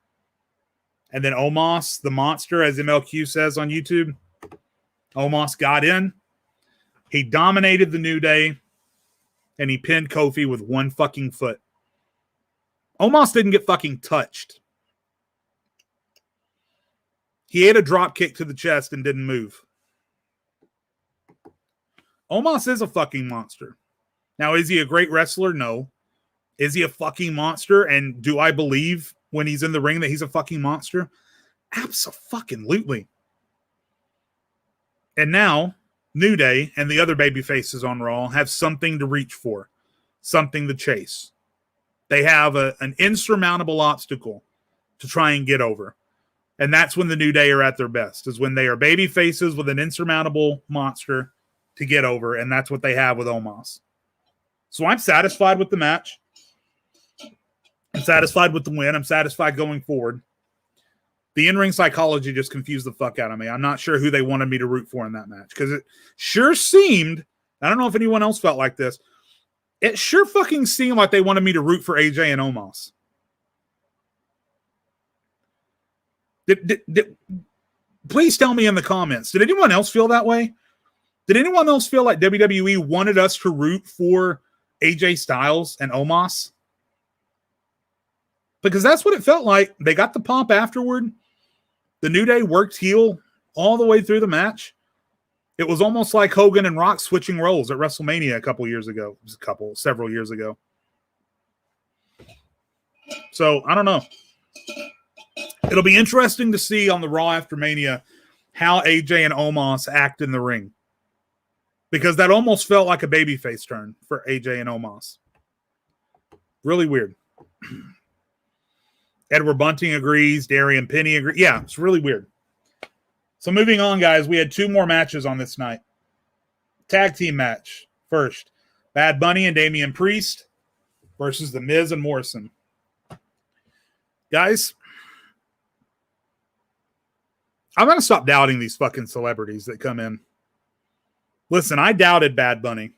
Speaker 2: And then Omos, the monster, as MLQ says on YouTube, Omos got in. He dominated the New Day, and he pinned Kofi with one fucking foot. Omos didn't get fucking touched. He ate a drop kick to the chest and didn't move. Omos is a fucking monster. Now, is he a great wrestler? No. Is he a fucking monster? And do I believe when he's in the ring that he's a fucking monster? Abso-fucking-lutely. And now, New Day and the other baby faces on Raw have something to reach for, something to chase. They have an insurmountable obstacle to try and get over. And that's when the New Day are at their best, is when they are baby faces with an insurmountable monster to get over, and that's what they have with Omos. So I'm satisfied with the match. I'm satisfied with the win. I'm satisfied going forward. The in-ring psychology just confused the fuck out of me. I'm not sure who they wanted me to root for in that match, because it sure seemed, I don't know if anyone else felt like this, it sure fucking seemed like they wanted me to root for AJ and Omos. Please tell me in the comments, did anyone else feel that way? Did anyone else feel like WWE wanted us to root for AJ Styles and Omos? Because that's what it felt like. They got the pop afterward. The New Day worked heel all the way through the match. It was almost like Hogan and Rock switching roles at WrestleMania several years ago. So, I don't know. It'll be interesting to see on the Raw after Mania how AJ and Omos act in the ring. Because that almost felt like a babyface turn for AJ and Omos. Really weird. Edward Bunting agrees. Darian Penny agrees. Yeah, it's really weird. So moving on, guys, we had two more matches on this night. Tag team match. First, Bad Bunny and Damian Priest versus The Miz and Morrison. Guys, I'm going to stop doubting these fucking celebrities that come in. Listen, I doubted Bad Bunny.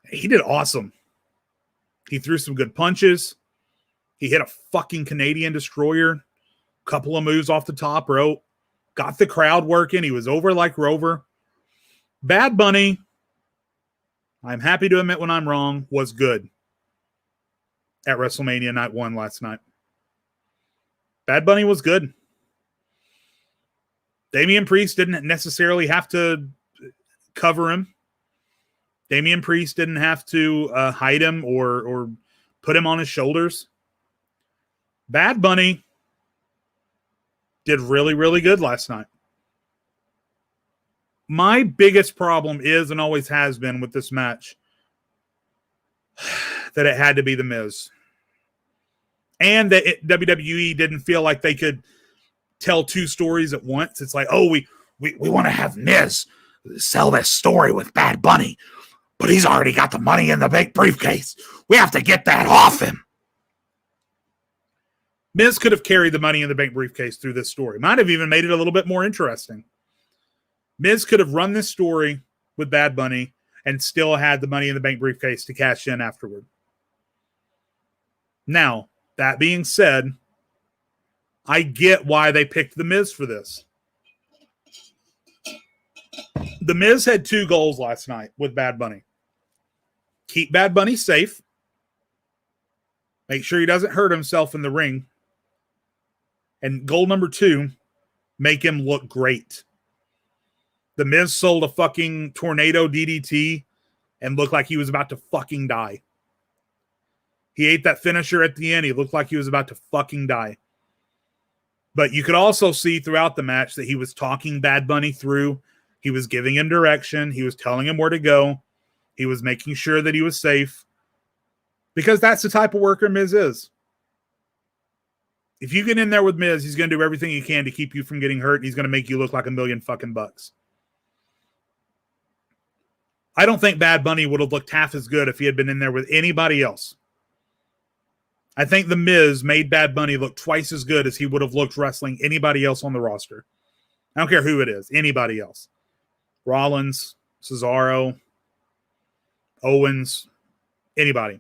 Speaker 2: He did awesome. He threw some good punches. He hit a fucking Canadian destroyer. Couple of moves off the top rope. Got the crowd working. He was over like Rover. Bad Bunny, I'm happy to admit when I'm wrong, was good at WrestleMania Night 1 last night. Bad Bunny was good. Damian Priest didn't necessarily have to cover him. Damian Priest didn't have to hide him or put him on his shoulders. Bad Bunny did really, really good last night. My biggest problem is and always has been with this match that it had to be The Miz. And that WWE didn't feel like they could tell two stories at once. It's like, oh, we want to have Miz sell this story with Bad Bunny. But he's already got the Money in the Bank briefcase. We have to get that off him. Miz could have carried the Money in the Bank briefcase through this story. Might have even made it a little bit more interesting. Miz could have run this story with Bad Bunny and still had the Money in the Bank briefcase to cash in afterward. Now, that being said, I get why they picked The Miz for this. The Miz had 2 goals last night with Bad Bunny. Keep Bad Bunny safe. Make sure he doesn't hurt himself in the ring. And goal number 2, make him look great. The Miz sold a fucking tornado DDT and looked like he was about to fucking die. He ate that finisher at the end. He looked like he was about to fucking die. But you could also see throughout the match that he was talking Bad Bunny through. He was giving him direction. He was telling him where to go. He was making sure that he was safe. Because that's the type of worker Miz is. If you get in there with Miz, he's going to do everything he can to keep you from getting hurt. And he's going to make you look like $1 million fucking bucks. I don't think Bad Bunny would have looked half as good if he had been in there with anybody else. I think The Miz made Bad Bunny look twice as good as he would have looked wrestling anybody else on the roster. I don't care who it is. Anybody else. Rollins, Cesaro, Owens, anybody.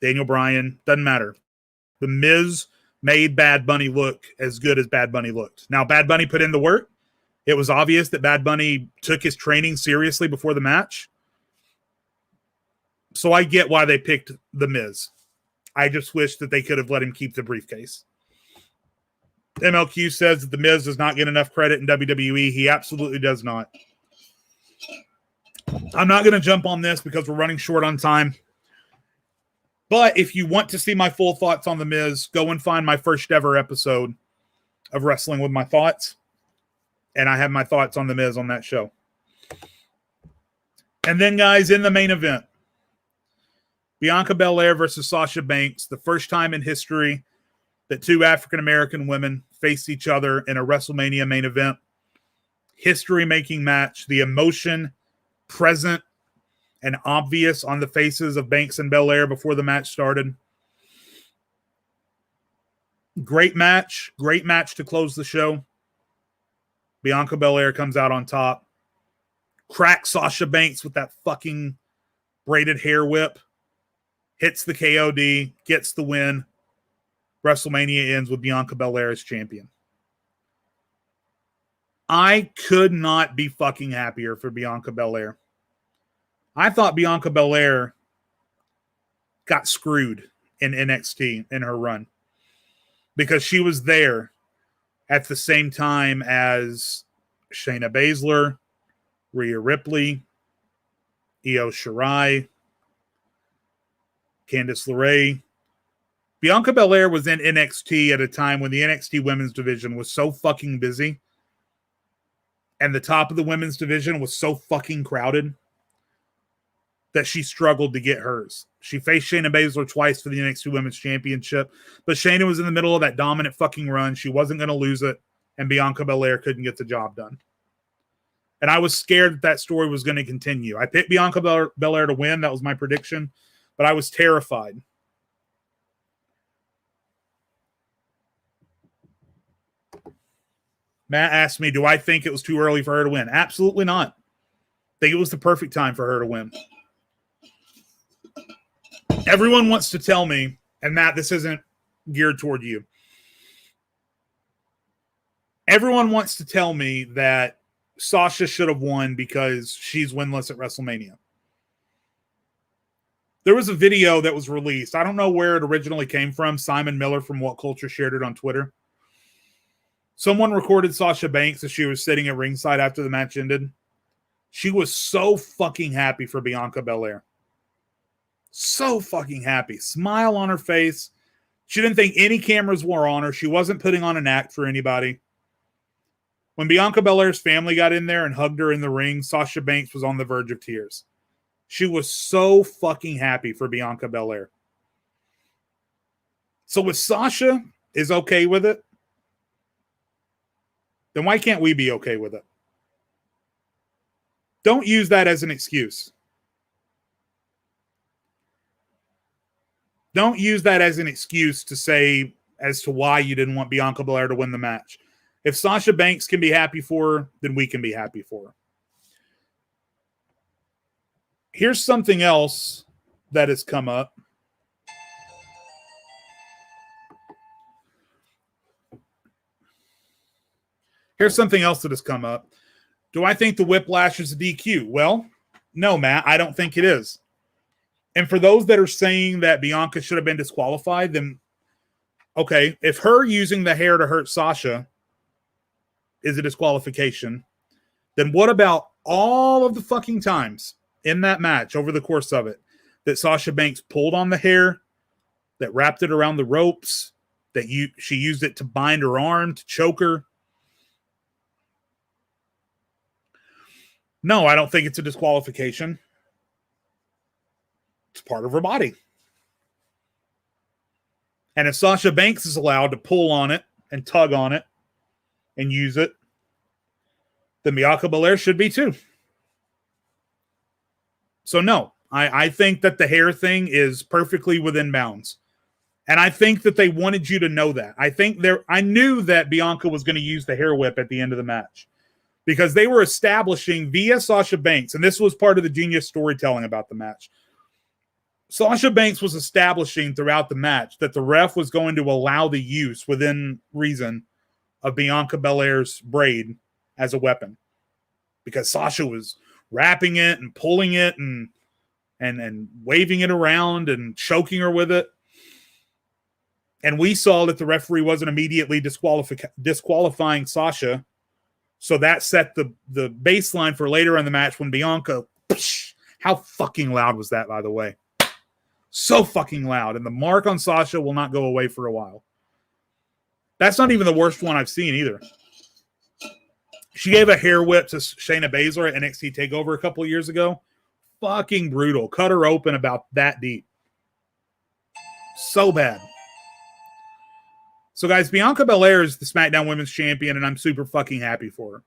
Speaker 2: Daniel Bryan, doesn't matter. The Miz made Bad Bunny look as good as Bad Bunny looked. Now, Bad Bunny put in the work. It was obvious that Bad Bunny took his training seriously before the match. So I get why they picked The Miz. I just wish that they could have let him keep the briefcase. MLQ says that The Miz does not get enough credit in WWE. He absolutely does not. I'm not going to jump on this because we're running short on time. But if you want to see my full thoughts on The Miz, go and find my first ever episode of Wrestling with My Thoughts. And I have my thoughts on The Miz on that show. And then, guys, in the main event, Bianca Belair versus Sasha Banks, the first time in history that 2 African-American women faced each other in a WrestleMania main event. History-making match. The emotion present and obvious on the faces of Banks and Belair before the match started. Great match. Great match to close the show. Bianca Belair comes out on top. Cracks Sasha Banks with that fucking braided hair whip. Hits the KOD. Gets the win. WrestleMania ends with Bianca Belair as champion. I could not be fucking happier for Bianca Belair. I thought Bianca Belair got screwed in NXT in her run because she was there at the same time as Shayna Baszler, Rhea Ripley, Io Shirai, Candice LeRae. Bianca Belair was in NXT at a time when the NXT women's division was so fucking busy and the top of the women's division was so fucking crowded that she struggled to get hers. She faced Shayna Baszler twice for the NXT Women's Championship, but Shayna was in the middle of that dominant fucking run. She wasn't going to lose it, and Bianca Belair couldn't get the job done. And I was scared that story was going to continue. I picked Bianca Belair to win. That was my prediction, but I was terrified. Matt asked me, do I think it was too early for her to win? Absolutely not. I think it was the perfect time for her to win. Everyone wants to tell me, and Matt, this isn't geared toward you. Everyone wants to tell me that Sasha should have won because she's winless at WrestleMania. There was a video that was released. I don't know where it originally came from. Simon Miller from What Culture shared it on Twitter. Someone recorded Sasha Banks as she was sitting at ringside after the match ended. She was so fucking happy for Bianca Belair. So fucking happy. Smile on her face. She didn't think any cameras were on her. She wasn't putting on an act for anybody. When Bianca Belair's family got in there and hugged her in the ring, Sasha Banks was on the verge of tears. She was so fucking happy for Bianca Belair. So if Sasha is okay with it, then why can't we be okay with it? Don't use that as an excuse. Don't use that as an excuse to say as to why you didn't want Bianca Belair to win the match. If Sasha Banks can be happy for her, then we can be happy for her. Here's something else that has come up. Here's something else that has come up. Do I think the whiplash is a DQ? Well, no, Matt, I don't think it is. And for those that are saying that Bianca should have been disqualified, then, okay, if her using the hair to hurt Sasha is a disqualification, then what about all of the fucking times in that match over the course of it that Sasha Banks pulled on the hair, that wrapped it around the ropes, that she used it to bind her arm, to choke her? No, I don't think it's a disqualification. It's part of her body. And if Sasha Banks is allowed to pull on it and tug on it and use it, then Bianca Belair should be too. So no, I think that the hair thing is perfectly within bounds. And I think that they wanted you to know that. I knew that Bianca was going to use the hair whip at the end of the match, because they were establishing via Sasha Banks, and this was part of the genius storytelling about the match. Sasha Banks was establishing throughout the match that the ref was going to allow the use within reason of Bianca Belair's braid as a weapon, because Sasha was wrapping it and pulling it and waving it around and choking her with it. And we saw that the referee wasn't immediately disqualifying Sasha. So that set the baseline for later in the match when Bianca, how fucking loud was that, by the way? So fucking loud. And the mark on Sasha will not go away for a while. That's not even the worst one I've seen either. She gave a hair whip to Shayna Baszler at NXT TakeOver a couple of years ago. Fucking brutal. Cut her open about that deep. So bad. So, guys, Bianca Belair is the SmackDown Women's Champion, and I'm super fucking happy for her.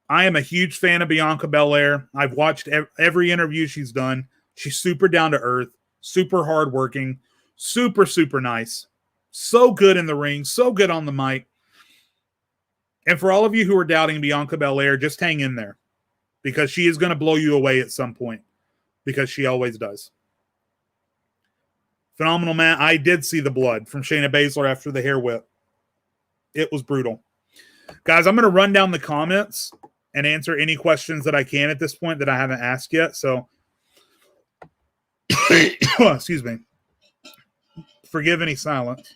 Speaker 2: I am a huge fan of Bianca Belair. I've watched every interview she's done. She's super down to earth, super hardworking, super, super nice. So good in the ring, so good on the mic. And for all of you who are doubting Bianca Belair, just hang in there, because she is going to blow you away at some point, because she always does. Phenomenal, Matt. I did see the blood from Shayna Baszler after the hair whip. It was brutal. Guys, I'm going to run down the comments and answer any questions that I can at this point that I haven't asked yet. So, excuse me. Forgive any silence.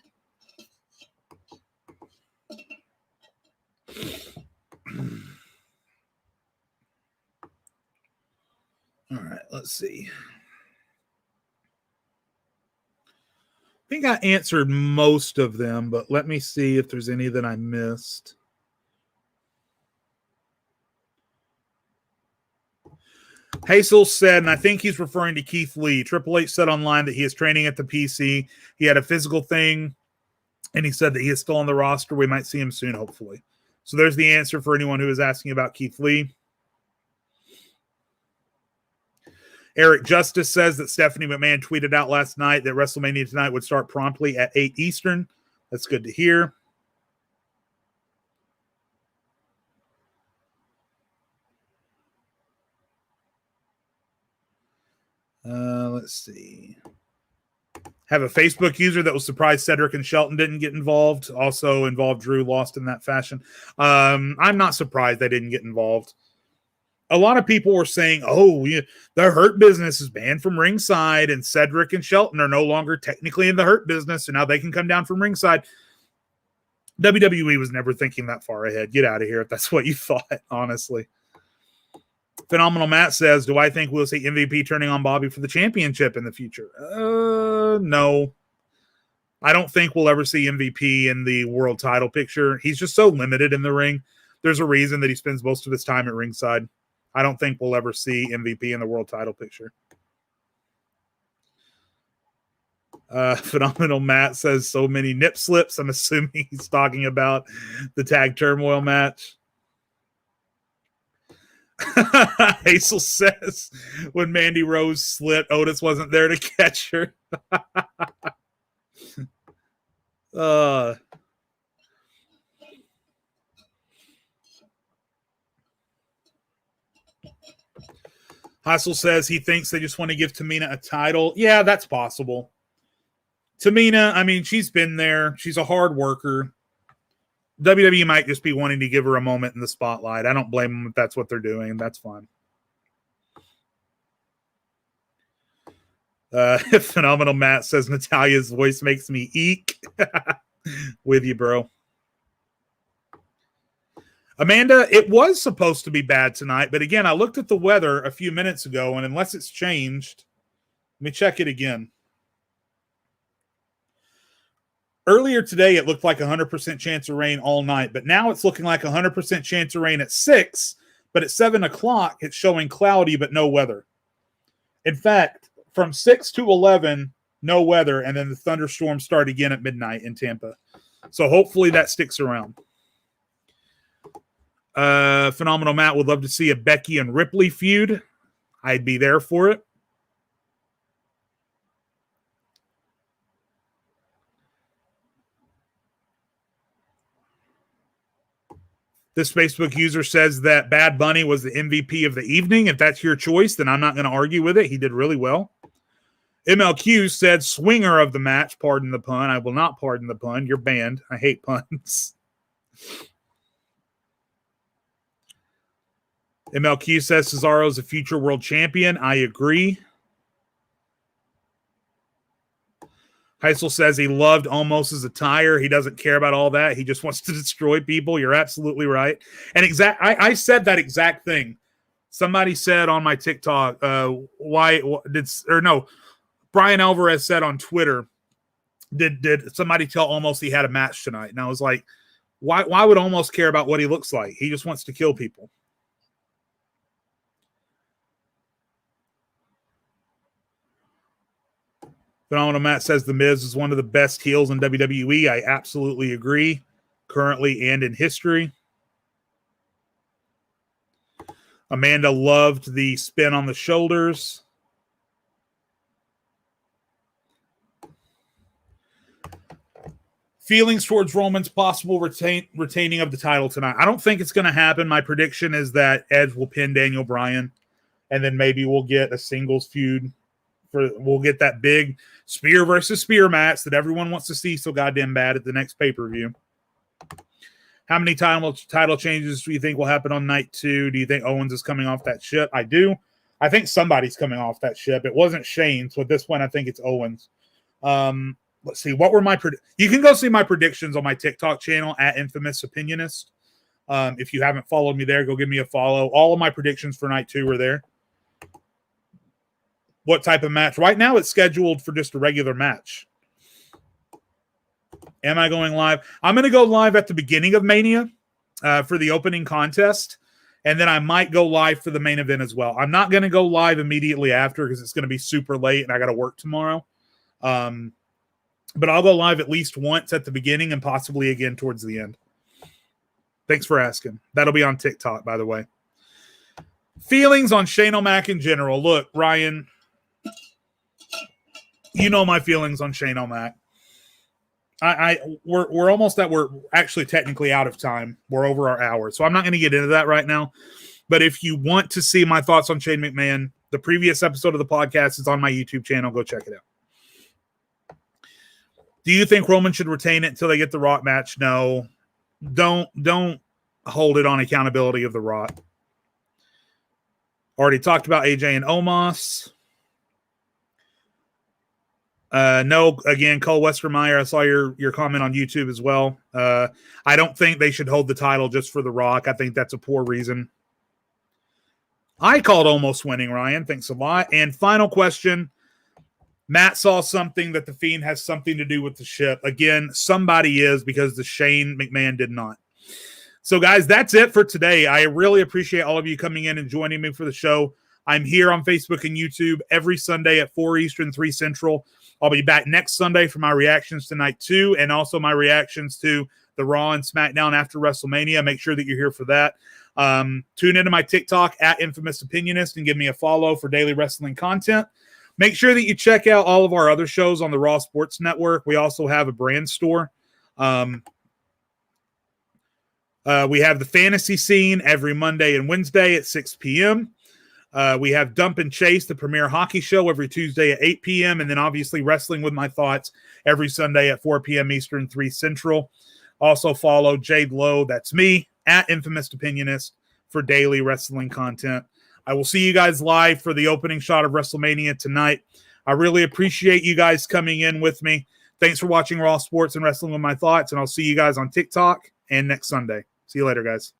Speaker 2: All right, let's see. I think I answered most of them, but let me see if there's any that I missed. Hazel said, and I think he's referring to Keith Lee, Triple H said online that he is training at the PC. He had a physical thing, and he said that he is still on the roster. We might see him soon, hopefully. So there's the answer for anyone who is asking about Keith Lee. Eric Justice says that Stephanie McMahon tweeted out last night that WrestleMania tonight would start promptly at 8 Eastern. That's good to hear. Let's see. Have a Facebook user that was surprised Cedric and Shelton didn't get involved. Also involved Drew Lost in that fashion. I'm not surprised they didn't get involved. A lot of people were saying, the Hurt Business is banned from ringside, and Cedric and Shelton are no longer technically in the Hurt Business, so now they can come down from ringside. WWE was never thinking that far ahead. Get out of here if that's what you thought, honestly. Phenomenal Matt says, do I think we'll see MVP turning on Bobby for the championship in the future? No. I don't think we'll ever see MVP in the world title picture. He's just so limited in the ring. There's a reason that he spends most of his time at ringside. I don't think we'll ever see MVP in the world title picture. Phenomenal Matt says so many nip slips. I'm assuming he's talking about the Tag Turmoil match. Hazel says when Mandy Rose slipped, Otis wasn't there to catch her. Hassel says he thinks they just want to give Tamina a title. Yeah, that's possible. Tamina, I mean, she's been there. She's a hard worker. WWE might just be wanting to give her a moment in the spotlight. I don't blame them if that's what they're doing. That's fine. Phenomenal Matt says Natalia's voice makes me eek. With you, bro. Amanda, it was supposed to be bad tonight, but again, I looked at the weather a few minutes ago, and unless it's changed, let me check it again. Earlier today, it looked like 100% chance of rain all night, but now it's looking like 100% chance of rain at 6, but at 7 o'clock, it's showing cloudy but no weather. In fact, from 6 to 11, no weather, and then the thunderstorms start again at midnight in Tampa. So hopefully that sticks around. Phenomenal Matt would love to see a Becky and Ripley feud. I'd be there for it. This Facebook user says that Bad Bunny was the MVP of the evening. If that's your choice, then I'm not going to argue with it. He did really well. MLQ said swinger of the match. Pardon the pun. I will not pardon the pun. You're banned. I hate puns. MLQ says Cesaro's a future world champion. I agree. Heisel says he loved Almost as a tire. He doesn't care about all that. He just wants to destroy people. You're absolutely right. And I said that exact thing. Somebody said on my TikTok, Brian Alvarez said on Twitter, did somebody tell Almost he had a match tonight? And I was like, why would Almost care about what he looks like? He just wants to kill people. Phenomenal Matt says The Miz is one of the best heels in WWE. I absolutely agree, currently and in history. Amanda loved the spin on the shoulders. Feelings towards Roman's possible retaining of the title tonight. I don't think it's going to happen. My prediction is that Edge will pin Daniel Bryan, and then maybe we'll get a singles feud. We'll get that big spear versus spear match that everyone wants to see so goddamn bad at the next pay-per-view. How many title changes do you think will happen on night 2? Do you think Owens is coming off that ship? I do. I think somebody's coming off that ship. It wasn't Shane, so at this point I think it's Owens. Let's see. What were my You can go see my predictions on my TikTok channel at Infamous Opinionist. If you haven't followed me there, go give me a follow. All of my predictions for night 2 are there. What type of match? Right now, it's scheduled for just a regular match. Am I going live? I'm going to go live at the beginning of Mania for the opening contest, and then I might go live for the main event as well. I'm not going to go live immediately after because it's going to be super late and I got to work tomorrow. But I'll go live at least once at the beginning and possibly again towards the end. Thanks for asking. That'll be on TikTok, by the way. Feelings on Shane O'Mac in general. Look, Ryan, you know my feelings on Shane O'Mac. We're actually technically out of time. We're over our hour, so I'm not going to get into that right now. But if you want to see my thoughts on Shane McMahon, the previous episode of the podcast is on my YouTube channel. Go check it out. Do you think Roman should retain it until they get the Rock match? No. Don't hold it on accountability of the Rock. Already talked about AJ and Omos. No, again, Cole Westermeyer, I saw your comment on YouTube as well. I don't think they should hold the title just for The Rock. I think that's a poor reason. I called Almost winning, Ryan. Thanks a lot. And final question. Matt saw something that the Fiend has something to do with the ship. Again, somebody is because the Shane McMahon did not. So, guys, that's it for today. I really appreciate all of you coming in and joining me for the show. I'm here on Facebook and YouTube every Sunday at 4 Eastern, 3 Central. I'll be back next Sunday for my reactions to Night 2 and also my reactions to the Raw and SmackDown after WrestleMania. Make sure that you're here for that. Tune into my TikTok at Infamous Opinionist and give me a follow for daily wrestling content. Make sure that you check out all of our other shows on the Raw Sports Network. We also have a brand store. We have the Fantasy Scene every Monday and Wednesday at 6 p.m. We have Dump and Chase, the premier hockey show, every Tuesday at 8 p.m. And then obviously Wrestling with My Thoughts every Sunday at 4 p.m. Eastern, 3 Central. Also follow Jade Lowe, that's me, at Infamous Opinionist for daily wrestling content. I will see you guys live for the opening shot of WrestleMania tonight. I really appreciate you guys coming in with me. Thanks for watching Raw Sports and Wrestling with My Thoughts, and I'll see you guys on TikTok and next Sunday. See you later, guys.